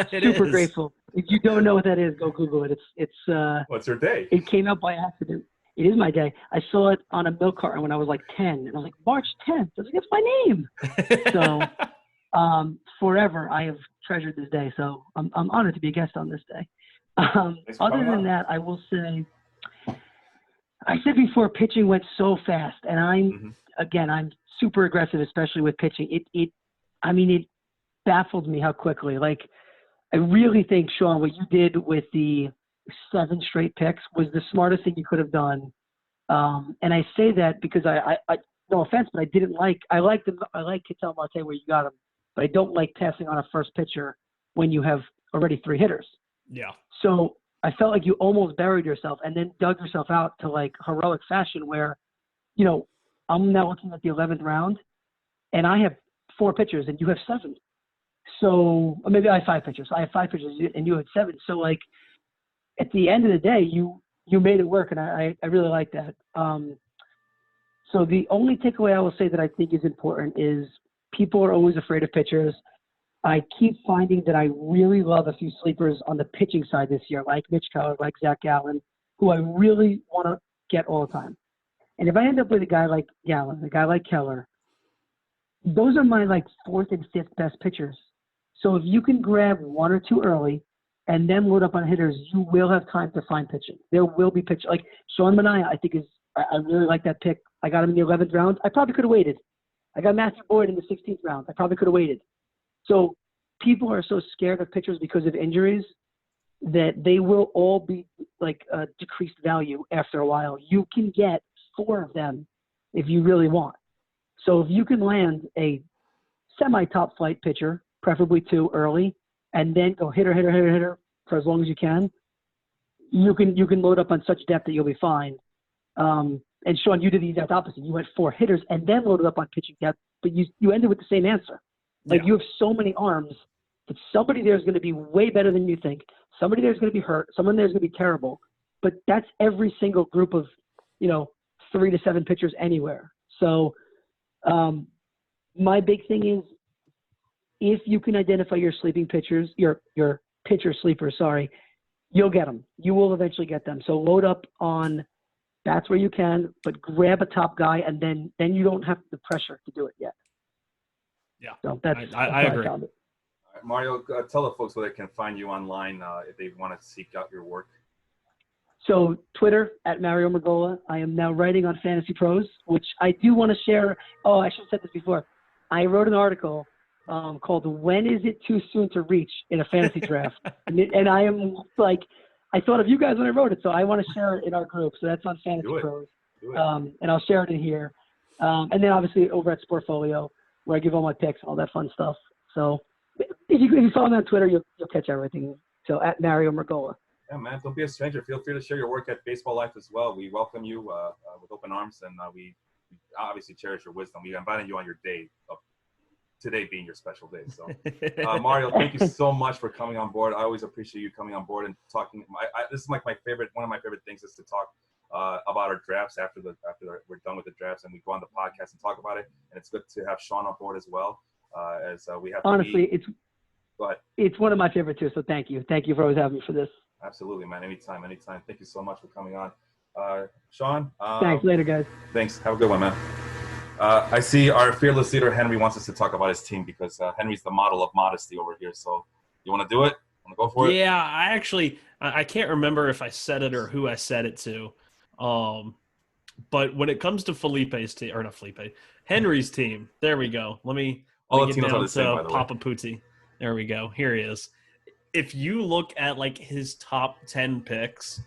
super grateful. If you don't know what that is, go Google it. It's what's your day? It came out by accident. It is my day. I saw it on a milk carton when I was like 10, and I was like, March 10th. I was like, that's my name. So forever I have treasured this day. So I'm honored to be a guest on this day. Other than that, I will say, I said before, pitching went so fast, and I'm super aggressive, especially with pitching. It baffled me how quickly. Like, I really think, Sean, what you did with the 7 straight picks was the smartest thing you could have done. And I say that because I no offense, but I like Ketel Marte where you got him, but I don't like passing on a first pitcher when you have already 3 hitters. Yeah. So I felt like you almost buried yourself and then dug yourself out to like heroic fashion where, I'm now looking at the 11th round and I have 4 pitchers and you have 7. So, or maybe I have 5 pitchers. I have 5 pitchers and you have 7. So like at the end of the day, you made it work. And I really like that. So the only takeaway I will say that I think is important is people are always afraid of pitchers. I keep finding that I really love a few sleepers on the pitching side this year, like Mitch Keller, like Zach Gallen, who I really want to get all the time. And if I end up with a guy like Gallen, a guy like Keller, those are my like 4th and 5th best pitchers. So if you can grab 1 or 2 early and then load up on hitters, you will have time to find pitching. There will be pitching. Like Sean Manaea, I think is I really like that pick. I got him in the 11th round. I probably could have waited. I got Matthew Boyd in the 16th round. I probably could have waited. So people are so scared of pitchers because of injuries that they will all be like decreased value after a while. You can get 4 of them if you really want. So if you can land a semi-top flight pitcher, preferably 2 early, and then go hitter for as long as you can, you can load up on such depth that you'll be fine. And Sean, you did the exact opposite. You had 4 hitters and then loaded up on pitching depth, but you ended with the same answer. Like you have so many arms that somebody there is going to be way better than you think. Somebody there is going to be hurt. Someone there is going to be terrible. But that's every single group of, 3 to 7 pitchers anywhere. So my big thing is, if you can identify your sleeping pitchers, your pitcher sleepers, you'll get them. You will eventually get them. So load up on bats where you can, but grab a top guy, and then you don't have the pressure to do it yet. Yeah, so that's I agree. All right, Mario, tell the folks where they can find you online if they want to seek out your work. So Twitter at Mario Mergola. I am now writing on Fantasy Pros, which I do want to share. Oh, I should have said this before. I wrote an article called "When Is It Too Soon to Reach in a Fantasy Draft?" and I am like, I thought of you guys when I wrote it, so I want to share it in our group. So that's on Fantasy Pros, and I'll share it in here. And then obviously over at Sportfolio, where I give all my picks, all that fun stuff. So if you follow me on Twitter, you'll catch everything. So at Mario Mergola. Yeah, man, don't be a stranger. Feel free to share your work at Baseball Life as well. We welcome you with open arms, and we obviously cherish your wisdom. We invited you on your day, today being your special day. So, Mario, thank you so much for coming on board. I always appreciate you coming on board and talking. This is like one of my favorite things is to talk about our drafts after we're done with the drafts, and we go on the podcast and talk about it. And it's good to have Sean on board as well. As we have honestly, it's one of my favorite too. So thank you for always having me for this. Absolutely, man. Anytime. Thank you so much for coming on. Sean. Thanks. Later, guys. Thanks. Have a good one, man. I see our fearless leader, Henry, wants us to talk about his team because Henry's the model of modesty over here. So you want to do it? Want to go for it? Yeah, I can't remember if I said it or who I said it to. But when it comes to Felipe's team, or not Felipe, Henry's team, there we go. Let me get down to Papa Putti. There we go. Here he is. If you look at like his top 10 picks,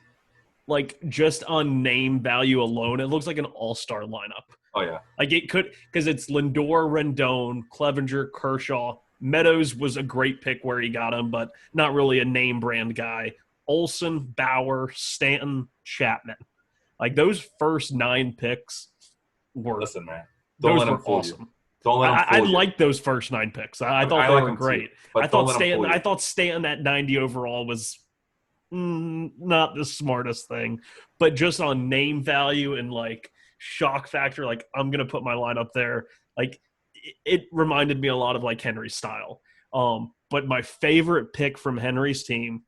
like just on name value alone, it looks like an all-star lineup. Oh yeah. Like it could, because it's Lindor, Rendon, Clevenger, Kershaw. Meadows was a great pick where he got him, but not really a name brand guy. Olsen, Bauer, Stanton, Chapman. Like those first 9 picks were. Listen, man. Those were awesome. Don't let them fool you. I liked those first 9 picks. I thought they were great. Too, I thought Stanton at 90 overall was not the smartest thing, but just on name value and like shock factor, like I'm gonna put my line up there. Like it reminded me a lot of like Henry's style. But my favorite pick from Henry's team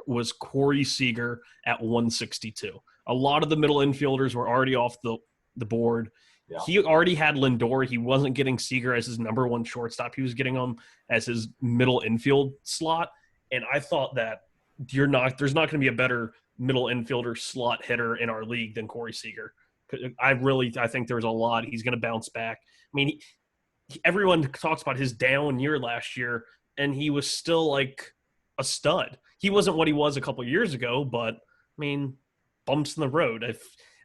was Corey Seager at 162. A lot of the middle infielders were already off the board. Yeah. He already had Lindor. He wasn't getting Seager as his number 1 shortstop. He was getting him as his middle infield slot. And I thought that there's not going to be a better middle infielder slot hitter in our league than Corey Seager. I think there's a lot. He's going to bounce back. I mean, everyone talks about his down year last year, and he was still like a stud. He wasn't what he was a couple of years ago, but I mean, bumps in the road.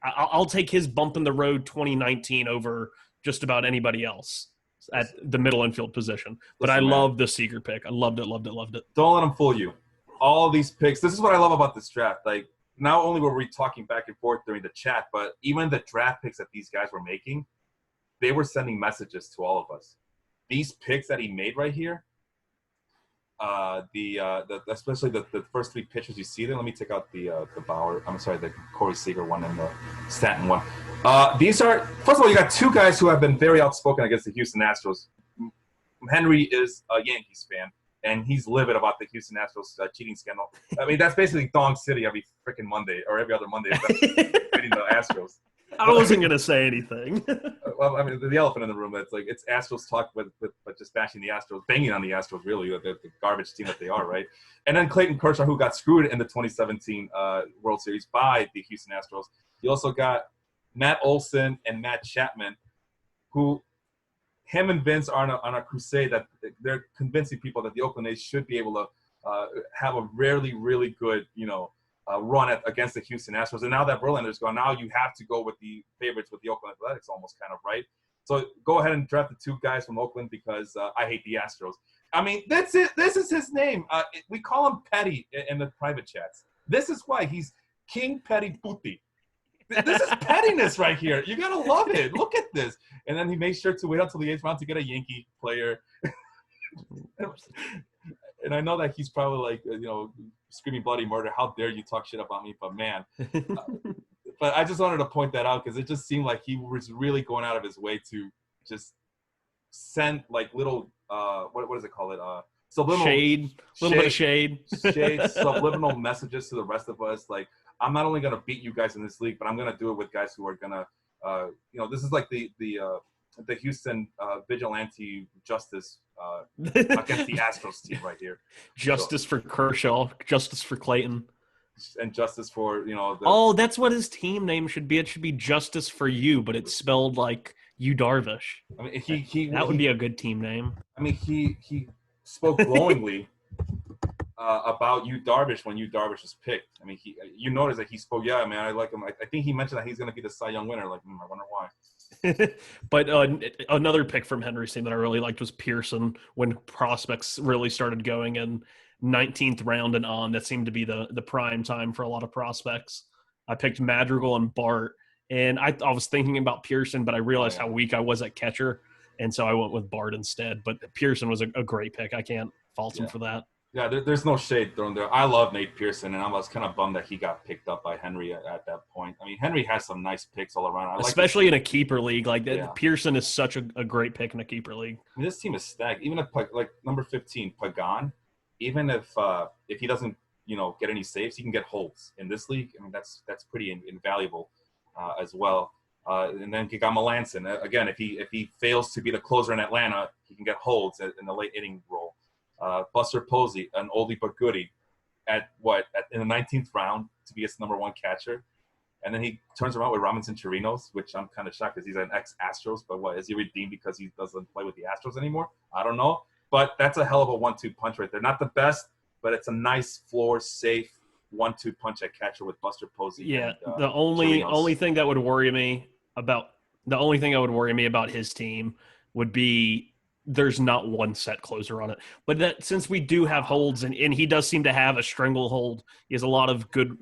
I'll take his bump in the road 2019 over just about anybody else at the middle infield position. But I love the Seager pick. I loved it. Don't let them fool you. All these picks. This is what I love about this draft. Like, not only were we talking back and forth during the chat, but even the draft picks that these guys were making, they were sending messages to all of us. These picks that he made right here, especially the first 3 pitchers you see there. Let me take out the Corey Seager one and the Stanton one. These are, first of all, you got 2 guys who have been very outspoken against the Houston Astros. Henry is a Yankees fan, and he's livid about the Houston Astros cheating scandal. I mean, that's basically Dong City every freaking Monday or every other Monday beating the Astros. I wasn't going to say anything. Well, I mean, the elephant in the room, it's like it's Astros talk but just bashing the Astros, banging on the Astros, really, the garbage team that they are, right? And then Clayton Kershaw, who got screwed in the 2017 World Series by the Houston Astros. You also got Matt Olson and Matt Chapman, who him and Vince are on a crusade that they're convincing people that the Oakland A's should be able to have a really good, run against the Houston Astros. And now that Verlander's gone, now you have to go with the favorites with the Oakland Athletics almost kind of, right? So go ahead and draft the two guys from Oakland because I hate the Astros. I mean, that's it. This is his name. We call him Petty in the private chats. This is why he's King Petty Putti. This is pettiness right here. You got to love it. Look at this. And then he made sure to wait until the 8th round to get a Yankee player. And I know that he's probably like, screaming bloody murder. How dare you talk shit about me? But, man. But I just wanted to point that out because it just seemed like he was really going out of his way to just send like little what does it call it? Subliminal shade, a little bit of shade, subliminal messages to the rest of us. Like, I'm not only gonna beat you guys in this league, but I'm gonna do it with guys who are gonna, this is like the Houston vigilante justice against the Astros team right here. Justice for Kershaw, justice for Clayton. And justice for that's what his team name should be. It should be Justice for You, but it's spelled like you Darvish. I mean, that would be a good team name. I mean, he spoke glowingly about you Darvish when you Darvish was picked. I mean, you notice that he spoke. Yeah, man, I like him. I think he mentioned that he's going to be the Cy Young winner. Like, I wonder why. But another pick from Henry's team that I really liked was Pearson when prospects really started going in 19th round and on. That seemed to be the prime time for a lot of prospects. I picked Madrigal and Bart, and I was thinking about Pearson, but I realized how weak I was at catcher, and so I went with Bart instead. But Pearson was a great pick. I can't fault him for that. Yeah, there's no shade thrown there. I love Nate Pearson, and I was kind of bummed that he got picked up by Henry at that point. I mean, Henry has some nice picks all around. Especially in a keeper league. Like that, Pearson is such a great pick in a keeper league. I mean, this team is stacked. Even if, like number 15, Pagan, even if he doesn't, get any saves, he can get holds in this league. I mean, that's pretty invaluable as well. And then you got Melanson. Again, if he fails to be the closer in Atlanta, he can get holds in the late inning role. Buster Posey, an oldie but goodie, in the 19th round to be his number one catcher. And then he turns around with Robinson Chirinos, which I'm kind of shocked because he's an ex-Astros. But what, is he redeemed because he doesn't play with the Astros anymore? I don't know. But that's a hell of a 1-2 punch right there. Not the best, but it's a nice floor, safe 1-2 punch at catcher with Buster Posey. Yeah, and, the only thing that would worry me about his team would be there's not one set closer on it. But that since we do have holds, and he does seem to have a stranglehold, he has a lot of good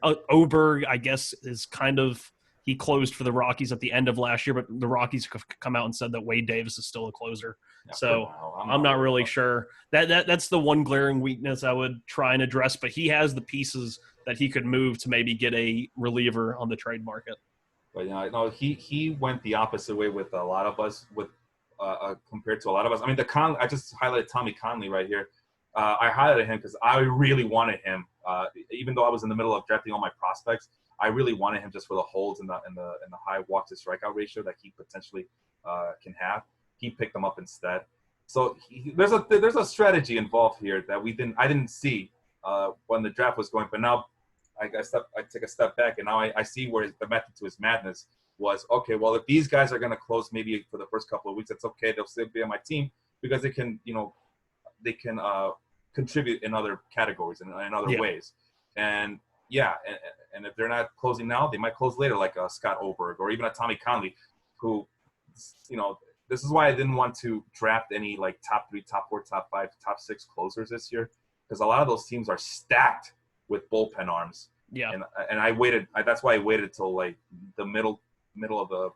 Oberg, I guess, is kind of – he closed for the Rockies at the end of last year, but the Rockies have come out and said that Wade Davis is still a closer. Yeah, so I'm not really sure. That's the one glaring weakness I would try and address, but he has the pieces that he could move to maybe get a reliever on the trade market. But he went the opposite way with a lot of us compared to a lot of us. I mean, I just highlighted Tommy Conley right here. I highlighted him because I really wanted him. Even though I was in the middle of drafting all my prospects, I really wanted him just for the holds and the high walk to strikeout ratio that he potentially can have. He picked them up instead. So there's a strategy involved here that I didn't see when the draft was going. But now I take a step back, and now I see where the method to his madness was. Okay, well, if these guys are going to close maybe for the first couple of weeks, it's okay. They'll still be on my team because they can contribute in other categories and in other ways. And and if they're not closing now, they might close later, like Scott Oberg or even a Tommy Conley, who, this is why I didn't want to draft any like top 3, top 4, top 5, top 6 closers this year, because a lot of those teams are stacked with bullpen arms. Yeah. And I waited. That's why I waited till like the middle of the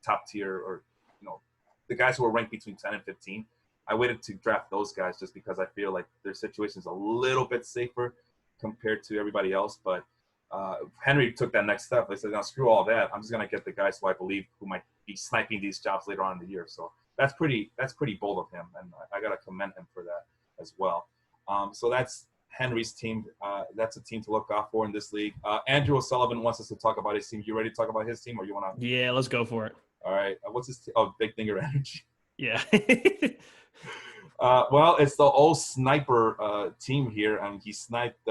top tier, or the guys who were ranked between 10 and 15. I waited to draft those guys just because I feel like their situation is a little bit safer compared to everybody else. But Henry took that next step. They said, "No, screw all that. I'm just gonna get the guys who I believe who might be sniping these jobs later on in the year." So that's pretty bold of him, and I gotta commend him for that as well. So that's Henry's team. That's a team to look out for in this league. Andrew O'Sullivan wants us to talk about his team. You ready to talk about his team, or you want to? Yeah, let's go for it. All right. What's his team? Oh, Big Dinger Energy. Yeah. Well, it's the old sniper team here, and he sniped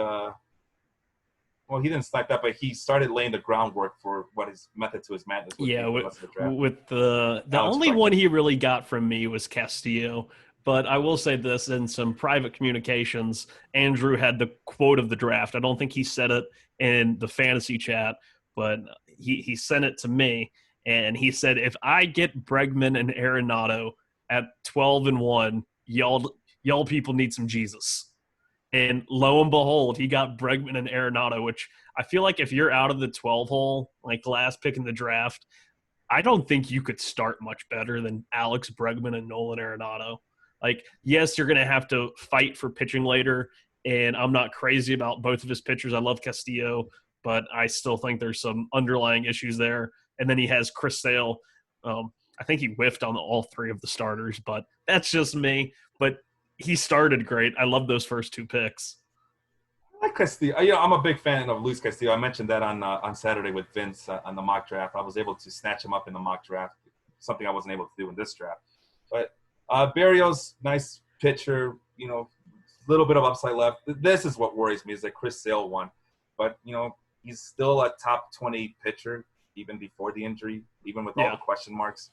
well, he didn't snipe that, but he started laying the groundwork for what his method to his madness would be for the rest of the draft. With the Alex only Bregman. one he really got from me was Castillo. But I will say this, in some private communications, Andrew had the quote of the draft. I don't think he said it in the fantasy chat, but he sent it to me, and he said, if I get Bregman and Arenado at 12-1, y'all people need some Jesus. And lo and behold, he got Bregman and Arenado, which I feel like if you're out of the 12 hole, like last pick in the draft, I don't think you could start much better than Alex Bregman and Nolan Arenado. Like, yes, you're going to have to fight for pitching later, and I'm not crazy about both of his pitchers. I love Castillo, but I still think there's some underlying issues there. And then he has Chris Sale. I think he whiffed on all three of the starters, but that's just me. But he started great. I love those first two picks. I like Castillo. I'm a big fan of Luis Castillo. I mentioned that on Saturday with Vince on the mock draft. I was able to snatch him up in the mock draft, something I wasn't able to do in this draft. But Barrios, nice pitcher, little bit of upside left. This is what worries me is that Chris Sale won. But, he's still a top 20 pitcher even before the injury, even with all the question marks.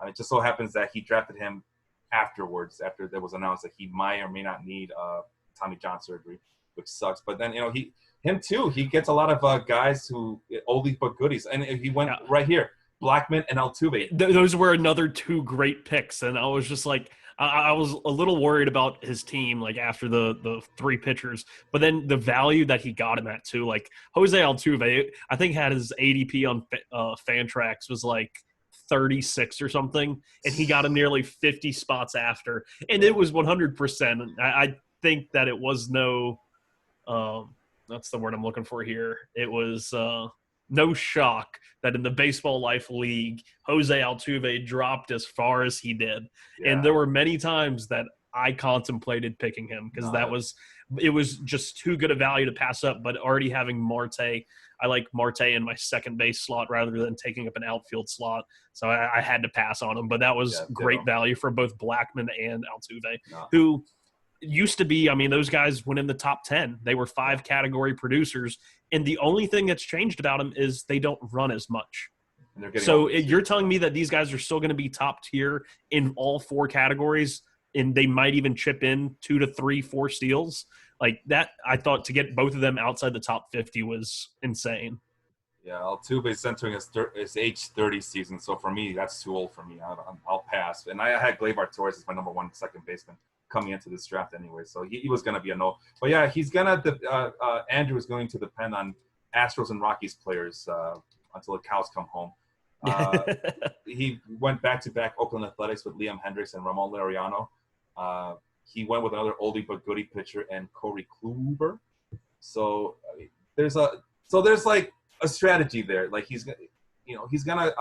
It just so happens that he drafted him afterwards, after there was announced that he might or may not need Tommy John surgery, which sucks. But then, him too, he gets a lot of guys who oldies but goodies. And he went right here. Blackman and Altuve. Those were another two great picks, and I was just like, I was a little worried about his team, like after the three pitchers, but then the value that he got in that too, like Jose Altuve, I think had his ADP on Fantrax was like 36 or something, and he got him nearly 50 spots after, and it was 100%. I think that it was no, that's the word I'm looking for here. It was no shock that in the Baseball Life League, Jose Altuve dropped as far as he did. Yeah. And there were many times that I contemplated picking him because it was just too good a value to pass up. But already having Marte, I like Marte in my second base slot rather than taking up an outfield slot. So I had to pass on him. But that was great value for both Blackman and Altuve, who used to be, those guys went in the top 10. They were 5 category producers. And the only thing that's changed about them is they don't run as much. So you're telling me that these guys are still going to be top tier in all 4 categories, and they might even chip in 2 to 3, 4 steals? Like that, I thought to get both of them outside the top 50 was insane. Yeah, Altuve is entering his age 30 season, so for me, that's too old for me. I'll pass. And I had Gleyber Torres as my number 1 second baseman coming into this draft anyway, so he was going to be a no. But yeah, he's going to Andrew is going to depend on Astros and Rockies players until the cows come home. He went back-to-back Oakland Athletics with Liam Hendricks and Ramon Laureano. He went with another oldie but goodie pitcher and Corey Kluber. So there's like a strategy there. Like he's gonna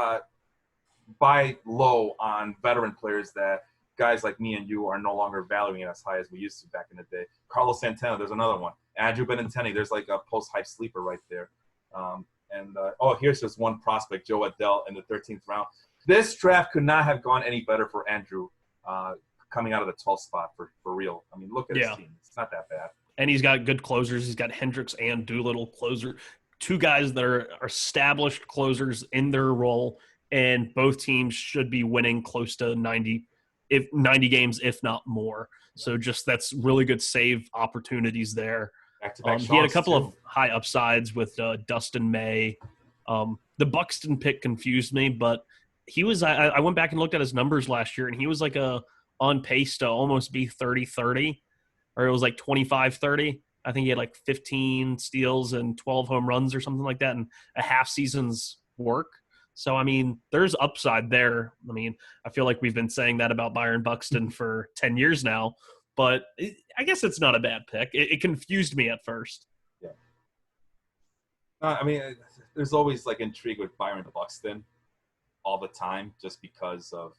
buy low on veteran players that guys like me and you are no longer valuing as high as we used to back in the day. Carlos Santana, there's another one. Andrew Benintendi, there's like a post-hype sleeper right there. Here's just one prospect, Joe Adele, in the 13th round. This draft could not have gone any better for Andrew coming out of the 12th spot for real. Look at his team. It's not that bad. And he's got good closers. He's got Hendricks and Doolittle closer. 2 guys that are established closers in their role, and both teams should be winning close to 90 games, if not more. So just that's really good save opportunities there. He had a couple of high upsides with Dustin May. The Buxton pick confused me, but he was. I went back and looked at his numbers last year, and he was like on pace to almost be 30-30, or it was like 25-30. I think he had like 15 steals and 12 home runs or something like that in a half season's work. So, there's upside there. I feel like we've been saying that about Byron Buxton for 10 years now, but I guess it's not a bad pick. It confused me at first. Yeah. There's always like intrigue with Byron Buxton all the time just because of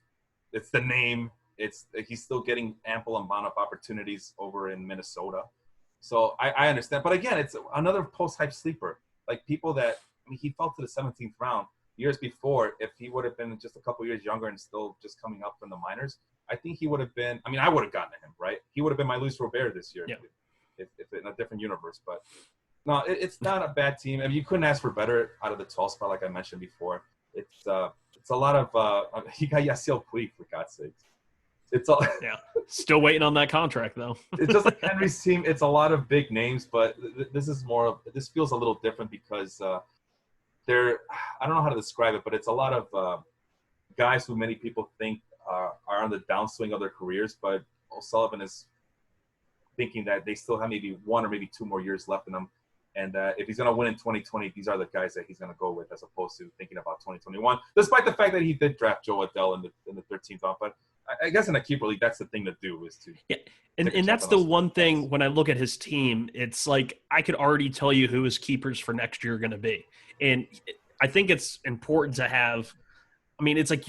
it's the name. He's still getting ample amount of opportunities over in Minnesota. So I understand. But again, it's another post-hype sleeper. Like people that he fell to the 17th round. Years before, if he would have been just a couple years younger and still just coming up from the minors, I think he would have been. I would have gotten to him, right? He would have been my Luis Robert this year, if in a different universe. But No, it's not a bad team. I mean, you couldn't ask for better out of the 12 spot, like I mentioned before. It's a lot of you got Yasiel Puig, for God's sakes. It's all Yeah, still waiting on that contract though. it's just like Henry's team. It's a lot of big names, but this feels a little different because they're I don't know how to describe it, but it's a lot of guys who many people think are on the downswing of their careers, but O'Sullivan is thinking that they still have maybe 1 or maybe 2 more years left in them. And if he's going to win in 2020, these are the guys that he's going to go with as opposed to thinking about 2021, despite the fact that he did draft Joe Adell in the 13th round. But I guess in a keeper league, that's the thing to do is to – yeah. And that's the one thing when I look at his team, it's like I could already tell you who his keepers for next year are going to be. And I think it's important to have – I mean, it's like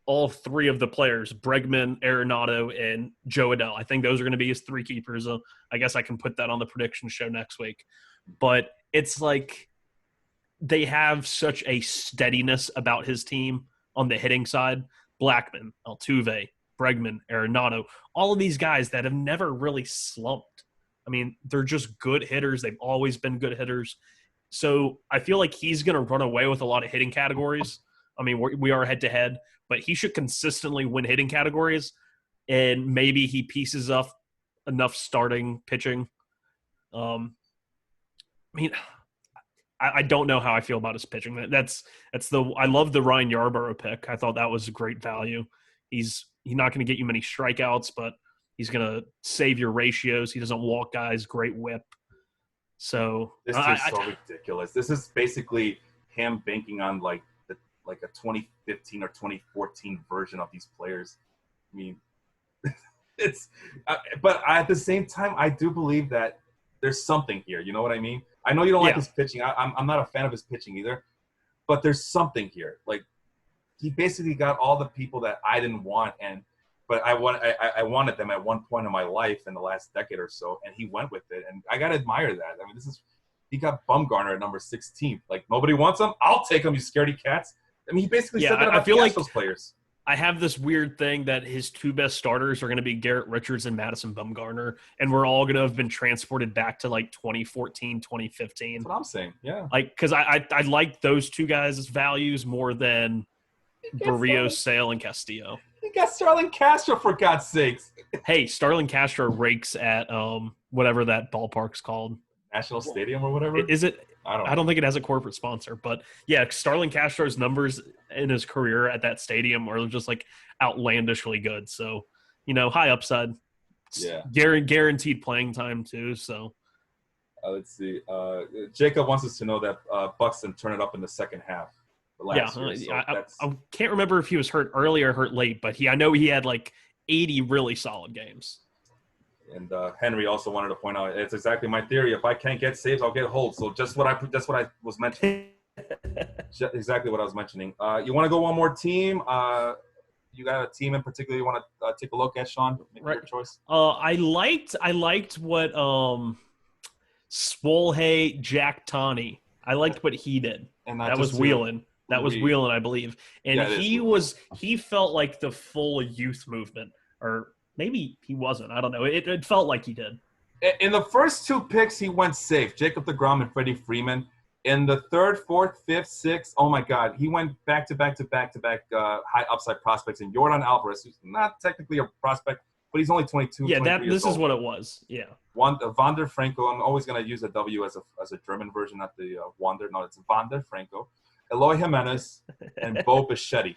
all 3 of the players, Bregman, Arenado, and Joe Adell. I think those are going to be his 3 keepers. I guess I can put that on the prediction show next week. But it's like they have such a steadiness about his team on the hitting side. Blackman, Altuve, Bregman, Arenado, all of these guys that have never really slumped. I mean, they're just good hitters. They've always been good hitters. So I feel like he's going to run away with a lot of hitting categories. I mean, we are head-to-head, but he should consistently win hitting categories, and maybe he pieces up enough starting pitching. I mean, I don't know how I feel about his pitching. I love the Ryan Yarborough pick. I thought that was a great value. He's not going to get you many strikeouts, but he's going to save your ratios. He doesn't walk guys. Great whip. So this is so ridiculous. This is basically him banking on like a 2015 or 2014 version of these players. I mean, but at the same time, I do believe that there's something here. You know what I mean? I know you don't like his pitching. I'm not a fan of his pitching either, but there's something here. Like he basically got all the people that I didn't want, but I wanted them at one point in my life in the last decade or so, and he went with it, and I gotta admire that. I mean, he got Bumgarner at number 16. Like nobody wants him. I'll take him, you scaredy cats. I mean, he basically said that about the Astros players. I have this weird thing that his 2 best starters are going to be Garrett Richards and Madison Bumgarner, and we're all going to have been transported back to like 2014, 2015. That's what I'm saying, yeah. Like, because I like those 2 guys' values more than Barrios, Sale, and Castillo. You got Starlin Castro, for God's sakes. Hey, Starlin Castro rakes at whatever that ballpark's called. National Stadium or whatever? Is it? I don't think it has a corporate sponsor, but yeah, Starlin Castro's numbers in his career at that stadium are just like outlandishly good. So, high upside. Yeah. Guaranteed playing time too. So, let's see. Jacob wants us to know that Buxton turned it up in the second half. Year, so I can't remember if he was hurt early or hurt late, but I know he had like 80 really solid games. And Henry also wanted to point out it's exactly my theory. If I can't get saves, I'll get holds. So that's what I was mentioning. Exactly what I was mentioning. You want to go one more team? You got a team in particular you want to take a look at, Sean? Make your choice. I liked what Swolhey Jack Tani. I liked what he did. And that was Wheelan. That was Wheelan, I believe. And he felt like the full youth movement, or maybe he wasn't. I don't know. It felt like he did. In the first 2 picks, he went safe. Jacob deGrom and Freddie Freeman. In the 3rd, 4th, 5th, 6th, oh my God, he went back to back high upside prospects. And Yordan Alvarez, who's not technically a prospect, but he's only 22. Yeah, this is what it was. Yeah. Wander Franco. I'm always going to use a W as a German version, not the Wander. No, it's Wander Franco. Eloy Jimenez and Bo Bichetti.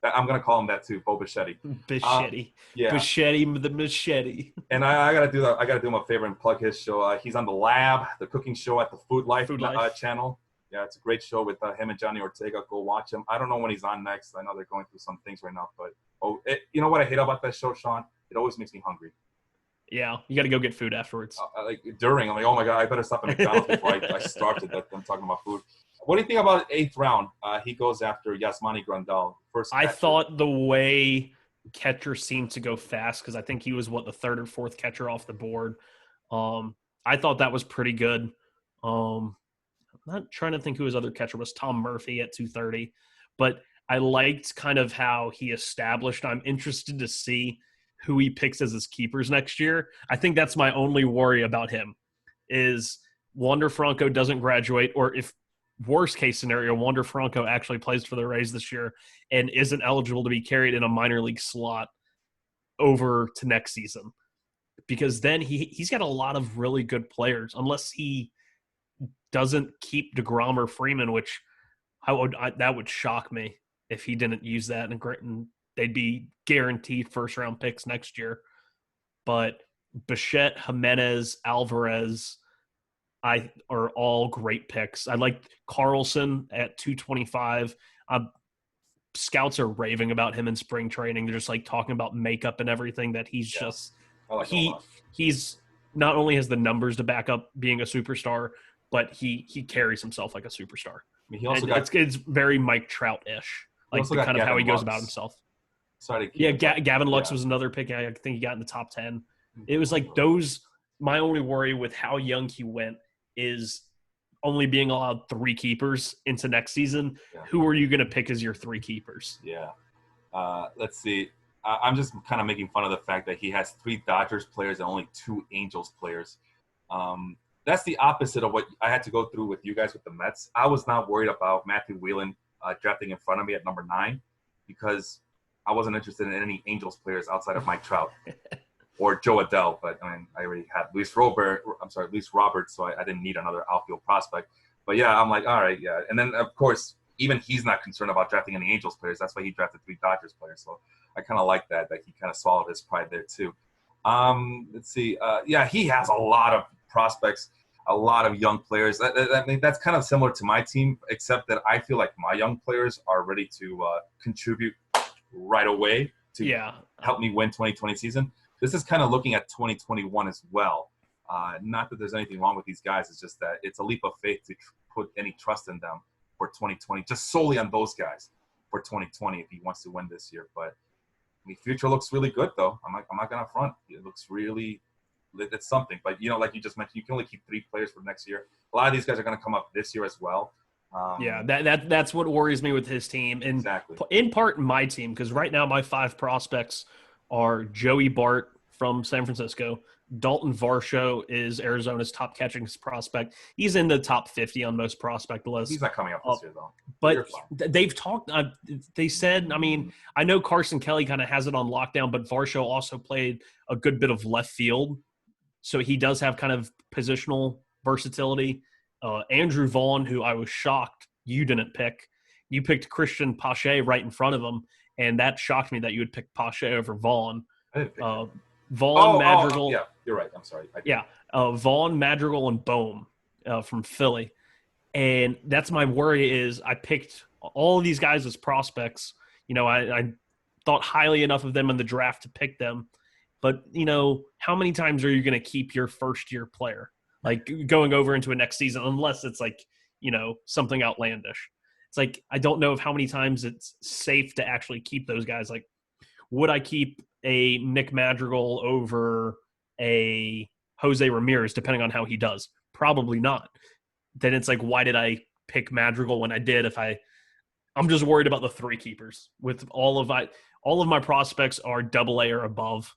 I'm going to call him that too, Bo Bichetti. Bichetti. Yeah. Bichetti the machete. And I got to do that. I got to do him a favor and plug his show. He's on The Lab, the cooking show at the Food Life channel. Yeah, it's a great show with him and Johnny Ortega. Go watch him. I don't know when he's on next. I know they're going through some things right now. But, you know what I hate about that show, Sean? It always makes me hungry. Yeah, you got to go get food afterwards. I'm like, oh my God, I better stop at McDonald's before I start to death. I'm talking about food. What do you think about 8th round? He goes after Yasmani Grandal. I thought the way catcher seemed to go fast, because I think he was, the 3rd or 4th catcher off the board. I thought that was pretty good. I'm not trying to think who his other catcher was. Tom Murphy at 230. But I liked kind of how he established. I'm interested to see who he picks as his keepers next year. I think that's my only worry about him, is Wander Franco doesn't graduate, or if worst case scenario, Wander Franco actually plays for the Rays this year and isn't eligible to be carried in a minor league slot over to next season. Because then he's got a lot of really good players, unless he doesn't keep DeGrom or Freeman, which that would shock me if he didn't use that, and they'd be guaranteed first-round picks next year. But Bichette, Jimenez, Alvarez are all great picks. I like Carlson at 225. Scouts are raving about him in spring training. They're just like talking about makeup and everything, that he's just he's not only has the numbers to back up being a superstar, but he carries himself like a superstar. I mean, he also got it's very Mike Trout-ish, like the kind of how he goes about himself. Gavin Lux was another pick. I think he got in the top 10. It was like those. My only worry with how young he went is only being allowed 3 keepers into next season. Yeah. Who are you going to pick as your 3 keepers? Yeah. Let's see. I'm just kind of making fun of the fact that he has 3 Dodgers players and only 2 Angels players. That's the opposite of what I had to go through with you guys with the Mets. I was not worried about Matthew Whelan drafting in front of me at number 9 because I wasn't interested in any Angels players outside of Mike Trout or Joe Adele. But I mean, I already had Luis Roberts, so I didn't need another outfield prospect. But yeah, I'm like, all right, yeah. And then of course, even he's not concerned about drafting any Angels players. That's why he drafted 3 Dodgers players. So I kind of like that he kind of swallowed his pride there too. Let's see. Yeah, he has a lot of prospects, a lot of young players. I mean, that's kind of similar to my team, except that I feel like my young players are ready to contribute right away to help me win 2020 season. This is kind of looking at 2021 as well. Not that there's anything wrong with these guys. It's just that it's a leap of faith to put any trust in them for 2020, just solely on those guys for 2020 if he wants to win this year. But I mean, future looks really good, though. I'm not going to front. It looks really – it's something. But, like you just mentioned, you can only keep 3 players for next year. A lot of these guys are going to come up this year as well. That's what worries me with his team. And exactly. In part my team, because right now my 5 prospects are Joey Bart from San Francisco. Dalton Varsho is Arizona's top catching prospect. He's in the top 50 on most prospect lists. He's not coming up this year, though. But they've talked they said, I mean, I know Carson Kelly kind of has it on lockdown, but Varsho also played a good bit of left field. So he does have kind of positional versatility. Andrew Vaughn, who I was shocked you didn't pick. You picked Christian Pache right in front of him, and that shocked me that you would pick Pache over Vaughn. I didn't pick Vaughn, Madrigal. Yeah, you're right. I'm sorry. Vaughn, Madrigal, and Bohm from Philly. And that's my worry is I picked all of these guys as prospects. I thought highly enough of them in the draft to pick them. But, how many times are you going to keep your first-year player? Like, going over into a next season, unless it's like, something outlandish. It's like, I don't know of how many times it's safe to actually keep those guys. Like, would I keep a Nick Madrigal over a Jose Ramirez, depending on how he does? Probably not. Then it's like, why did I pick Madrigal when I did? I'm just worried about the 3 keepers. With all of my prospects are AA or above,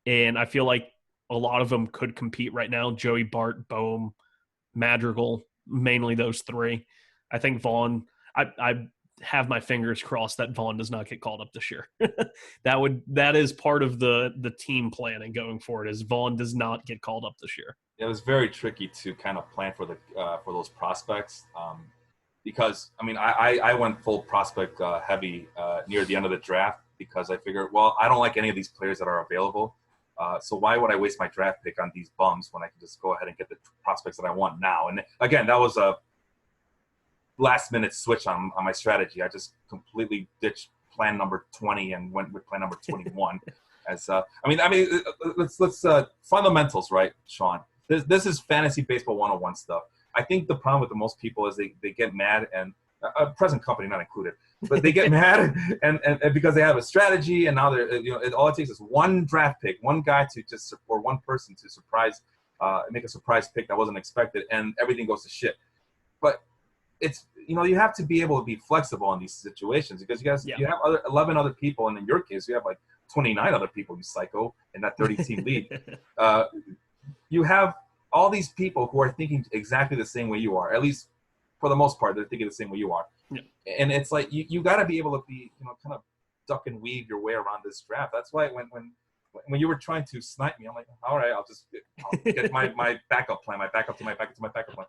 and I feel like a lot of them could compete right now. Joey Bart, Bohm, Madrigal, mainly those 3. I think Vaughn. I have my fingers crossed that Vaughn does not get called up this year. That is part of the team planning going forward, is Vaughn does not get called up this year. It was very tricky to kind of plan for those prospects because I mean I went full prospect heavy near the end of the draft because I figured, well, I don't like any of these players that are available, so why would I waste my draft pick on these bums when I can just go ahead and get the prospects that I want now? And again, that was a last-minute switch on my strategy. I just completely ditched plan number 20 and went with plan number 21. Let's fundamentals, right, Sean? This is fantasy baseball 101 stuff. I think the problem with the most people is they get mad, and present company not included, but they get mad and because they have a strategy, and now they're all it takes is one draft pick, one guy to just or one person to surprise, make a surprise pick that wasn't expected, and everything goes to shit. But it's you have to be able to be flexible in these situations because you have 11 other people, and in your case you have like 29 other people, you psycho, in that 30 team league. You have all these people who are thinking exactly the same way you are, at least for the most part, they're thinking the same way you are. Yeah. And it's like you got to be able to be, kind of duck and weave your way around this draft. That's why when you were trying to snipe me, I'm like, all right, I'll get my backup plan, my backup to my backup to my backup plan.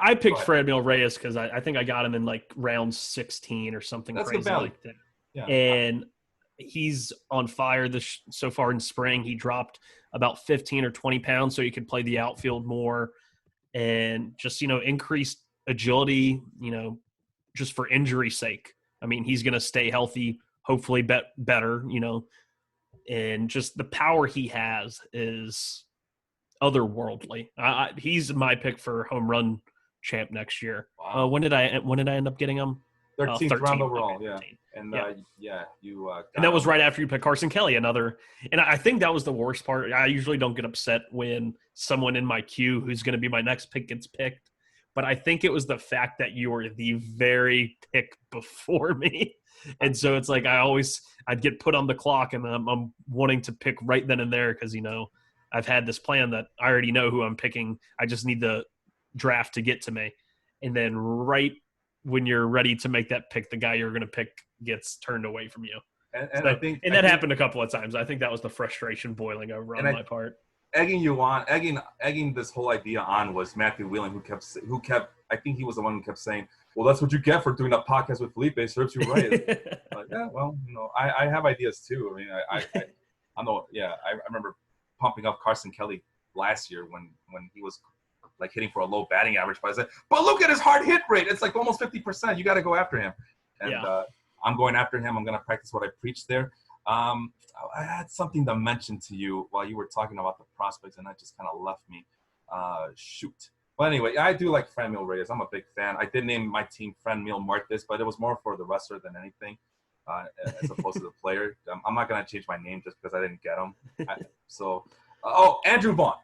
I picked Franmil Reyes because I think I got him in like round 16 or something. That's crazy good value. like that. Yeah. And he's on fire so far in spring. He dropped about 15 or 20 pounds so he could play the outfield more and just, increased agility, just for injury's sake. I mean, he's going to stay healthy, hopefully better, and just the power he has is otherworldly. He's my pick for home run champ next year. Wow. When did I end up getting him? 13th round overall, okay, yeah. 13. And you and that was right after you picked Carson Kelly, and I think that was the worst part. I usually don't get upset when someone in my queue who's going to be my next pick gets picked, but I think it was the fact that you were the very pick before me. And so it's like I'd get put on the clock, and I'm wanting to pick right then and there because, I've had this plan that I already know who I'm picking. I just need the draft to get to me. And then right when you're ready to make that pick, the guy you're going to pick gets turned away from you. And I think that happened a couple of times. I think that was the frustration boiling over on my part. Egging this whole idea on was Matthew Wheeling, who kept. I think he was the one who kept saying, "Well, that's what you get for doing a podcast with Felipe. Serves you right." Like, yeah, well, I have ideas too. I mean, I know. Yeah, I remember pumping up Carson Kelly last year when he was like hitting for a low batting average. But I said, but look at his hard hit rate. It's like almost 50%. You got to go after him. And I'm going after him. I'm going to practice what I preach there. I had something to mention to you while you were talking about the prospects, and that just kind of left me. Shoot. But anyway, I do like Franmil Reyes. I'm a big fan. I did name my team Franmil Martes, but it was more for the wrestler than anything, as opposed to the player. I'm not going to change my name just because I didn't get him. Andrew Vaughn.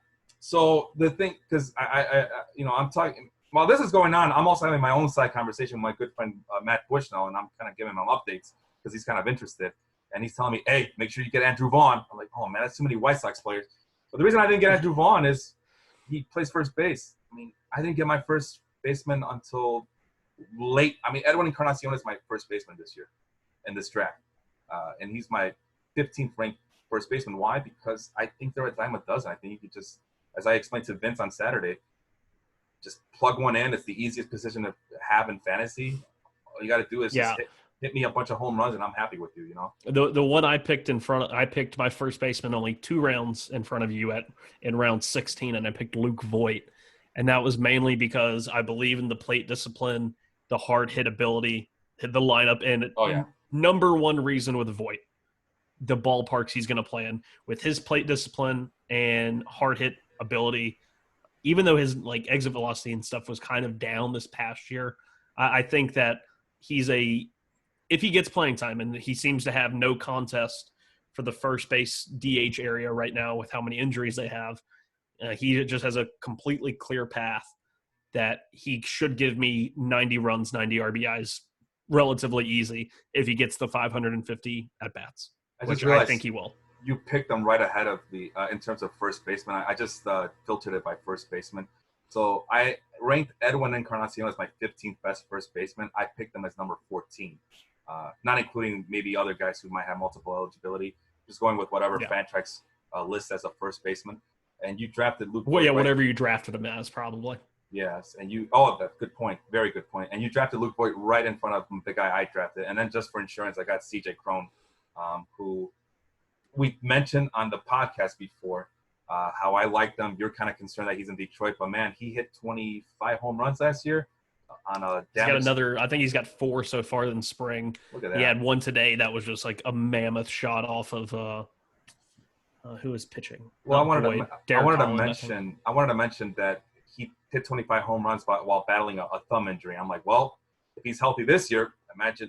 So the thing, because I'm talking while this is going on, I'm also having my own side conversation with my good friend Matt Bushnell, and I'm kind of giving him updates because he's kind of interested. And he's telling me, hey, make sure you get Andrew Vaughn. I'm like, oh, man, that's too many White Sox players. But the reason I didn't get Andrew Vaughn is he plays first base. I mean, I didn't get my first baseman until late. I mean, Edwin Encarnacion is my first baseman this year in this draft. And he's my 15th ranked first baseman. Why? Because I think they're a dime a dozen. I think you could just, as I explained to Vince on Saturday, just plug one in. It's the easiest position to have in fantasy. All you got to do is just hit me a bunch of home runs, and I'm happy with you. The one I picked I picked my first baseman only 2 rounds in front of you in round 16, and I picked Luke Voit, and that was mainly because I believe in the plate discipline, the hard hit ability, the lineup, and number one reason with Voit, the ballparks he's going to play in with his plate discipline and hard hit ability. Even though his exit velocity and stuff was kind of down this past year, I think that if he gets playing time, and he seems to have no contest for the first base DH area right now with how many injuries they have, he just has a completely clear path that he should give me 90 runs, 90 RBIs relatively easy if he gets the 550 at-bats, which I think he will. You picked them right ahead of the in terms of first baseman. I just filtered it by first baseman. So I ranked Edwin Encarnacion as my 15th best first baseman. I picked him as number 14, not including maybe other guys who might have multiple eligibility. Just going with whatever Fantrax lists as a first baseman. And you drafted Luke. Well, whatever you drafted him as, probably. Yes, and that's good point. Very good point. And you drafted Luke Voit right in front of the guy I drafted. And then just for insurance, I got CJ Cron, who we mentioned on the podcast before, how I liked him. You're kind of concerned that he's in Detroit, but man, he hit 25 home runs last year on a damage. I think he's got 4 so far in spring. Look at that. He had one today that was just like a mammoth shot off of who is pitching. Well, I wanted to mention that he hit 25 home runs while battling a thumb injury. I'm like, well, if he's healthy this year,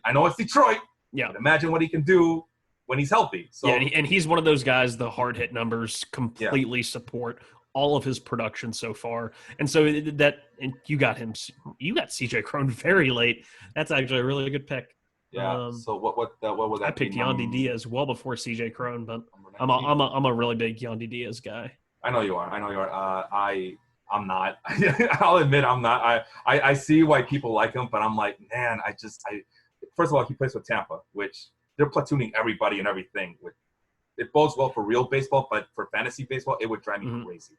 I know it's Detroit. Yeah. But imagine what he can do when he's healthy. So and he's one of those guys, the hard hit numbers completely support all of his production so far. And so you got CJ Cron very late. That's actually a really good pick. Yeah. So what would that I picked Yandy Diaz well before CJ Cron, but I'm a really big Yandy Diaz guy. I know you are. I'm not. I'll admit I'm not. I see why people like him, but I'm like, man, first of all, he plays with Tampa, which they're platooning everybody and everything. It bodes well for real baseball, but for fantasy baseball, it would drive me crazy.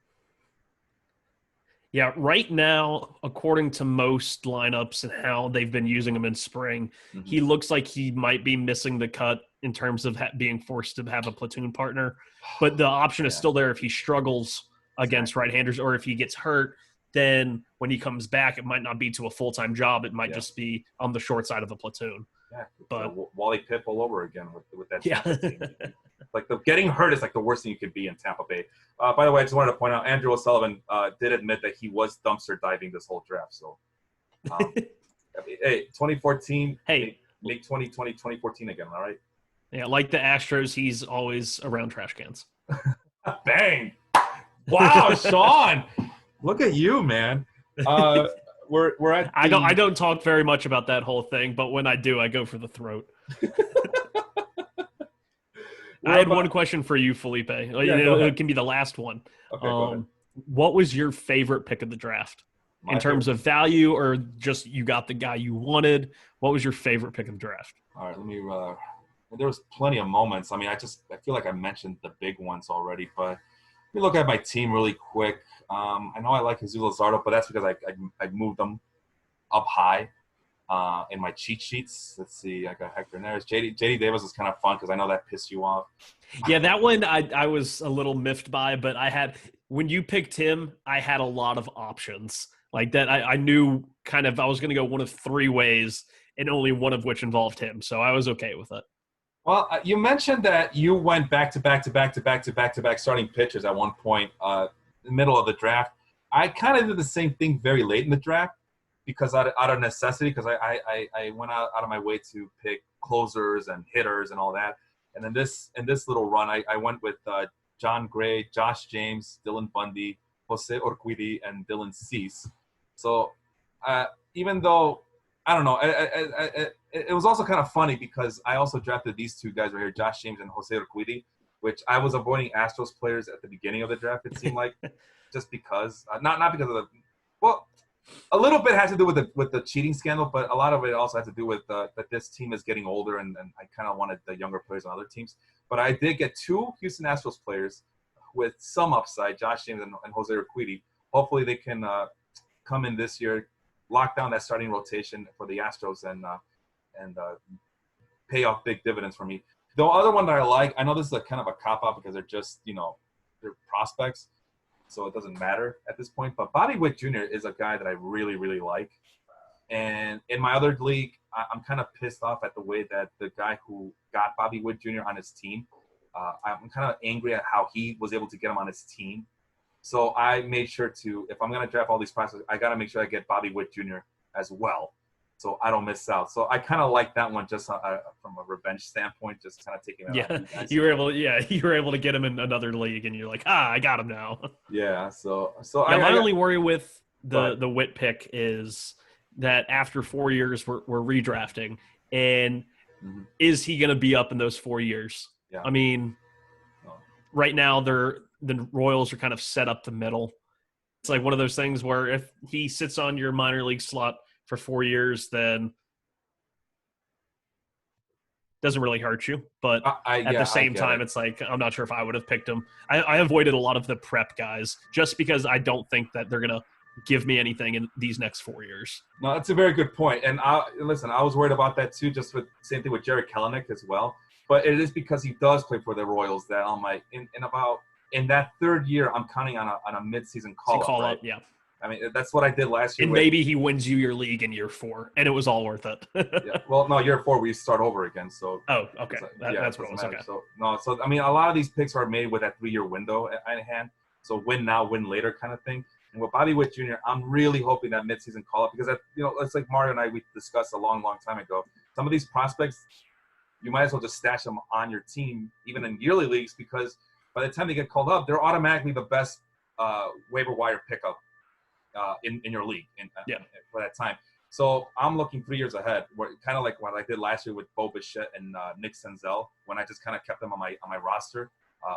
Yeah, right now, according to most lineups and how they've been using him in spring, he looks like he might be missing the cut in terms of being forced to have a platoon partner. But the option is still there if he struggles against right-handers, or if he gets hurt, then when he comes back, it might not be to a full-time job. It might just be on the short side of the platoon. Yeah, but Wally Pipp all over again with that yeah. team. Like getting hurt is like the worst thing you could be in Tampa Bay. By the way, I just wanted to point out Andrew O'Sullivan did admit that he was dumpster diving this whole draft. So, hey, 2014. Hey, make 2020 2014 again. All right. Yeah, like the Astros, he's always around trash cans. Bang! Wow, Sean, look at you, man. We're at. I don't talk very much about that whole thing, but when I do, I go for the throat. I had one question for you, Felipe. It can be the last one. Okay, go ahead. What was your favorite pick of the draft? In terms of value, or just you got the guy you wanted? What was your favorite pick of the draft? All right, let me. There was plenty of moments. I mean, I feel like I mentioned the big ones already, but let me look at my team really quick. I know I like Jesus Luzardo, but that's because I moved them up high in my cheat sheets. Let's see. I got Hector Neris. JD Davis was kind of fun because I know that pissed you off. Yeah, that one I was a little miffed by, but when you picked him, I had a lot of options. Like that, I knew kind of I was going to go one of three ways, and only one of which involved him. So I was okay with it. Well, you mentioned that you went back to back starting pitchers at one point in the middle of the draft. I kind of did the same thing very late in the draft because out of necessity, because I went out of my way to pick closers and hitters and all that. And then this little run, I went with John Gray, Josh James, Dylan Bundy, Jose Urquidy, and Dylan Cease. So even though, I don't know, it was also kind of funny because I also drafted these two guys right here, Josh James and Jose Urquidy, which I was avoiding Astros players at the beginning of the draft, it seemed like, just because. Not because of the – well, a little bit has to do with the cheating scandal, but a lot of it also has to do with that this team is getting older, and I kind of wanted the younger players on other teams. But I did get two Houston Astros players with some upside, Josh James and Jose Urquidy. Hopefully they can come in this year, lock down that starting rotation for the Astros, and pay off big dividends for me. The other one that I like, I know this is a kind of a cop-out because they're just, they're prospects, so it doesn't matter at this point. But Bobby Witt Jr. is a guy that I really, really like. And in my other league, I'm kind of pissed off at the way that the guy who got Bobby Witt Jr. on his team, I'm kind of angry at how he was able to get him on his team. So I made sure to, if I'm going to draft all these prospects, I got to make sure I get Bobby Witt Jr. as well, so I don't miss out. So I kind of like that one just from a revenge standpoint, just kind of taking it out. You were able to get him in another league, and you're like, I got him now. Yeah. So my only worry with the Witt pick is that after 4 years we're redrafting, and is he going to be up in those 4 years? Yeah. I mean, right now the Royals are kind of set up the middle. It's like one of those things where if he sits on your minor league slot for 4 years, then doesn't really hurt you. But at the same time, it's like, I'm not sure if I would have picked him. I avoided a lot of the prep guys just because I don't think that they're going to give me anything in these next 4 years. No, that's a very good point. And listen, I was worried about that too, just with same thing with Jared Kelenic as well. But it is because he does play for the Royals that I'm like, in that third year, I'm counting on a mid-season call-up. Right? Yeah. I mean, that's what I did last year. And maybe he wins you your league in year 4, and it was all worth it. Yeah. Well, no, year 4 we start over again. So. Oh, okay. That's what it was. Okay. So I mean, a lot of these picks are made with that 3-year window at hand. So win now, win later kind of thing. And with Bobby Witt Jr., I'm really hoping that mid-season call-up, because it's like Mario and we discussed a long, long time ago. Some of these prospects, you might as well just stash them on your team, even in yearly leagues, because by the time they get called up, they're automatically the best waiver wire pickup in your league for that time. So I'm looking 3 years ahead, kind of like what I did last year with Bo Bichette and Nick Senzel, when I just kind of kept them on my roster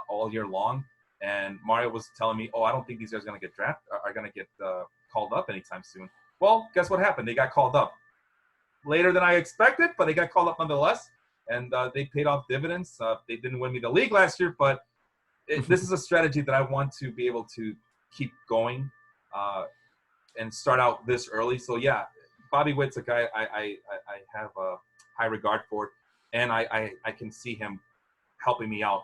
all year long. And Mario was telling me, "Oh, I don't think these guys are going to get called up anytime soon." Well, guess what happened? They got called up later than I expected, but they got called up nonetheless, and they paid off dividends. They didn't win me the league last year, but this is a strategy that I want to be able to keep going and start out this early. So yeah, Bobby Witt's a guy I have a high regard for, and I can see him helping me out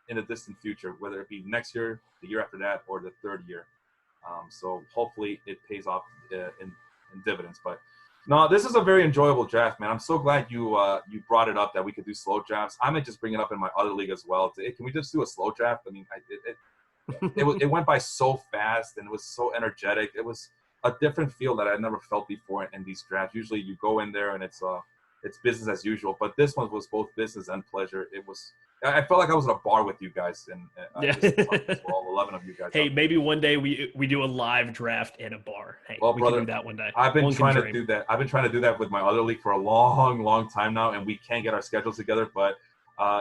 in the distant future, whether it be next year, the year after that, or the third year. So hopefully it pays off in dividends. But no, this is a very enjoyable draft, man. I'm so glad you brought it up that we could do slow drafts. I might just bring it up in my other league as well. Can we just do a slow draft? I mean, it went by so fast and it was so energetic. It was a different feel that I never felt before in these drafts. Usually you go in there and it's business as usual, but this one was both business and pleasure. I felt like I was at a bar with you guys, and all 11 of you guys. Hey, maybe one day we do a live draft in a bar. Hey, well, we brother, can do that one day. I've been trying to do that. I've been trying to do that with my other league for a long, long time now, and we can't get our schedules together. But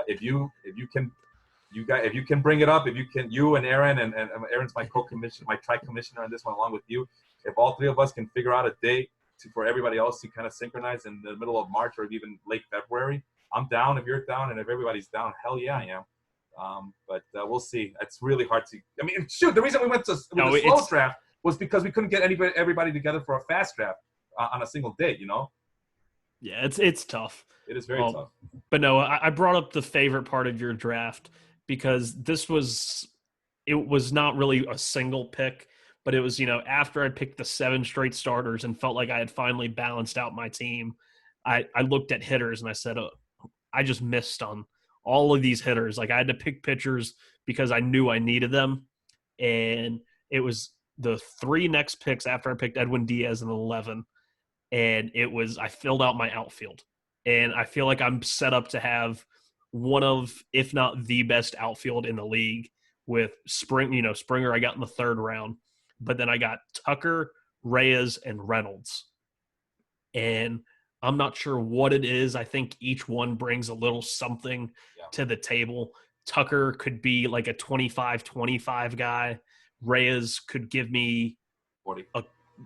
if you can bring it up, you and Aaron and Aaron's my tri-commissioner on this one along with you. If all three of us can figure out a date for everybody else to kind of synchronize in the middle of March or even late February, I'm down. If you're down and if everybody's down, hell yeah, I am. But we'll see. It's really hard to. I mean, shoot. The reason we went to the slow draft was because we couldn't get everybody together for a fast draft on a single day. You know. Yeah, it's tough. It is very tough. But no, I brought up the favorite part of your draft because it was not really a single pick, but it was, after I picked the 7 straight starters and felt like I had finally balanced out my team, I looked at hitters and I said, oh, I just missed on all of these hitters. Like I had to pick pitchers because I knew I needed them. And it was the 3 next picks after I picked Edwin Diaz in 11. And I filled out my outfield. And I feel like I'm set up to have one of, if not the best outfield in the league with Springer I got in the 3rd round. But then I got Tucker, Reyes, and Reynolds. And I'm not sure what it is. I think each one brings a little something to the table. Tucker could be like a 25-25 guy. Reyes could give me 40.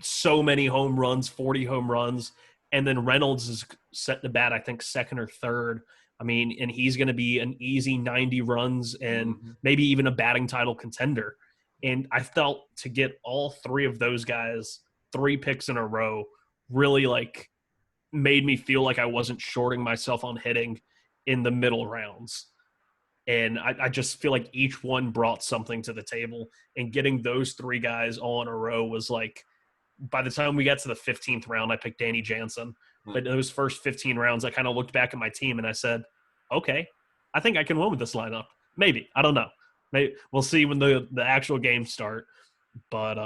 So many home runs, 40 home runs. And then Reynolds is set to bat, I think, 2nd or 3rd. I mean, and he's going to be an easy 90 runs and maybe even a batting title contender. And I felt to get all 3 of those guys, 3 picks in a row, really made me feel like I wasn't shorting myself on hitting in the middle rounds. And I just feel like each one brought something to the table. And getting those 3 guys all in a row was by the time we got to the 15th round, I picked Danny Jansen. But those first 15 rounds, I kind of looked back at my team and I said, okay, I think I can win with this lineup. Maybe. I don't know. Maybe we'll see when the actual games start. But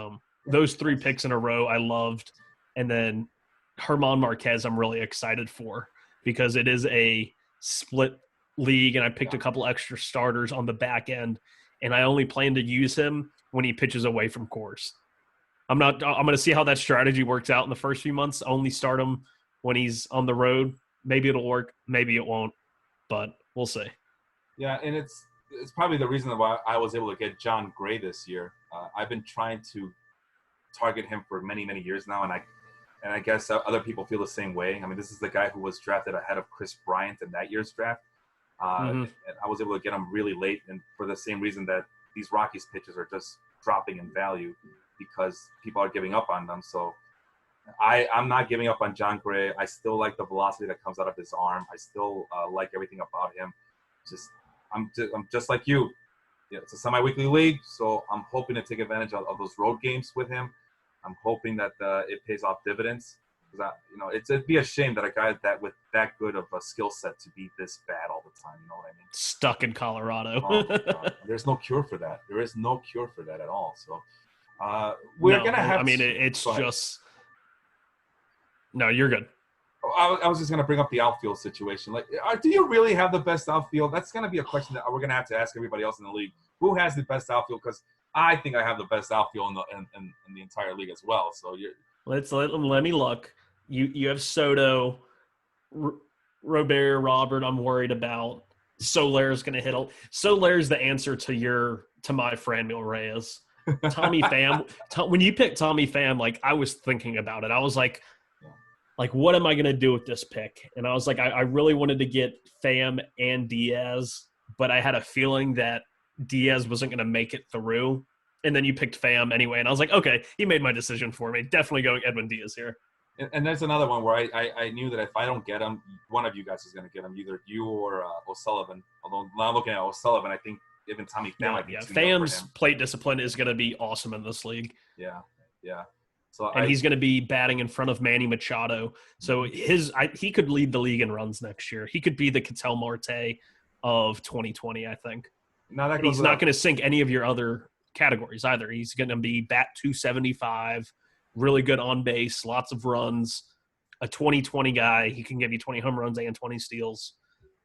those 3 picks in a row I loved. And then Herman Marquez I'm really excited for because it is a split league and I picked a couple extra starters on the back end. And I only plan to use him when he pitches away from Coors. I'm going to see how that strategy works out in the first few months. Only start him when he's on the road. Maybe it'll work. Maybe it won't. But we'll see. Yeah, and it's probably the reason why I was able to get John Gray this year. I've been trying to target him for many, many years now, and I guess other people feel the same way. I mean, this is the guy who was drafted ahead of Chris Bryant in that year's draft. And I was able to get him really late, and for the same reason that these Rockies pitchers are just dropping in value because people are giving up on them. So I'm not giving up on John Gray. I still like the velocity that comes out of his arm. I still like everything about him. I'm just like you. Yeah, it's a semi-weekly league, so I'm hoping to take advantage of those road games with him. I'm hoping that it pays off dividends. Because it'd be a shame that a guy with that good of a skill set to be this bad all the time. You know what I mean? Stuck in Colorado. Oh my God. There's no cure for that. There is no cure for that at all. So we're gonna have. I mean, it's just. No, you're good. I was just gonna bring up the outfield situation. Do you really have the best outfield? That's gonna be a question that we're gonna have to ask everybody else in the league. Who has the best outfield? Because I think I have the best outfield in the entire league as well. So let me look. You have Soto, Robert. I'm worried about. Solaire's going to hit. Solaire's the answer to my Franmil Reyes. Tommy Pham. When you picked Tommy Pham, like I was thinking about it. I was like what am I going to do with this pick? And I was like, I really wanted to get Pham and Diaz, but I had a feeling that Diaz wasn't going to make it through. And then you picked Pham anyway. And I was like, okay, he made my decision for me. Definitely going Edwin Diaz here. And there's another one where I knew that if I don't get him, one of you guys is going to get him, either you or O'Sullivan. Although now looking at O'Sullivan, I think even Tommy Pham might be too young for Pham's him. plate discipline is going to be awesome in this league. Yeah. So he's going to be batting in front of Manny Machado. So he could lead the league in runs next year. He could be the Ketel Marte of 2020, I think. And he's not going to sink any of your other categories either. He's going to be bat 275, really good on base, lots of runs, a 2020 guy. He can give you 20 home runs and 20 steals.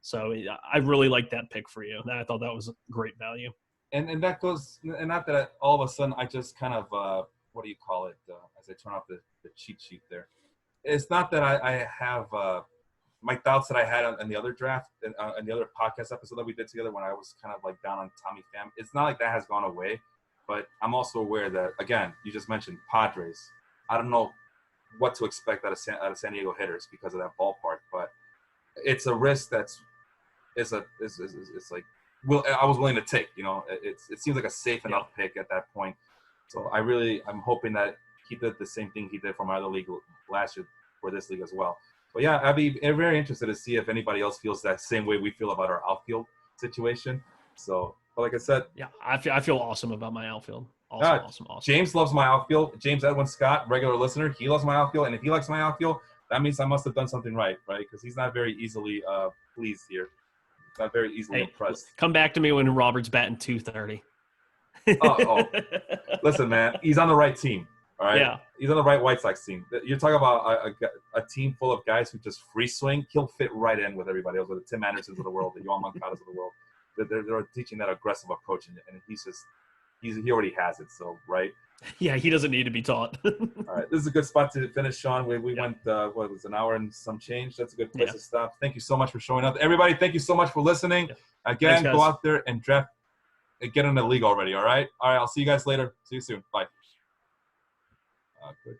So I really like that pick for you. I thought that was a great value. And that goes, and not that all of a sudden I just kind of, what do you call it, as I turn off the cheat sheet there. It's not that I have my doubts that I had on the other draft and the other podcast episode that we did together when I was kind of like down on Tommy Pham. It's not like that has gone away, but I'm also aware that, again, you just mentioned Padres. I don't know what to expect out of San Diego hitters because of that ballpark, but it's a risk I was willing to take. It seems like a safe enough pick at that point. So I'm hoping that he did the same thing he did for my other league last year for this league as well. But yeah, I'd be very interested to see if anybody else feels that same way we feel about our outfield situation. So, but like I said, yeah, I feel awesome about my outfield. Awesome. James loves my outfield. James Edwin Scott, regular listener, he loves my outfield, and if he likes my outfield, that means I must have done something right? Because he's not very easily pleased here. He's not very easily impressed. Come back to me when Robert's batting 230. Oh, listen, man, he's on the right team. All right, yeah, he's on the right White Sox team. You're talking about a team full of guys who just free swing. He'll fit right in with everybody else, with the Tim Andersons of the world, the Yohan Moncadas of the world. They're teaching that aggressive approach, and he already has it. So right. Yeah, he doesn't need to be taught. All right, this is a good spot to finish, Sean. We went what was an hour and some change. That's a good place to stop. Thank you so much for showing up, everybody. Thank you so much for listening. Again, go out there and draft. Get in the league already, all right? All right, I'll see you guys later. See you soon. Bye. Good.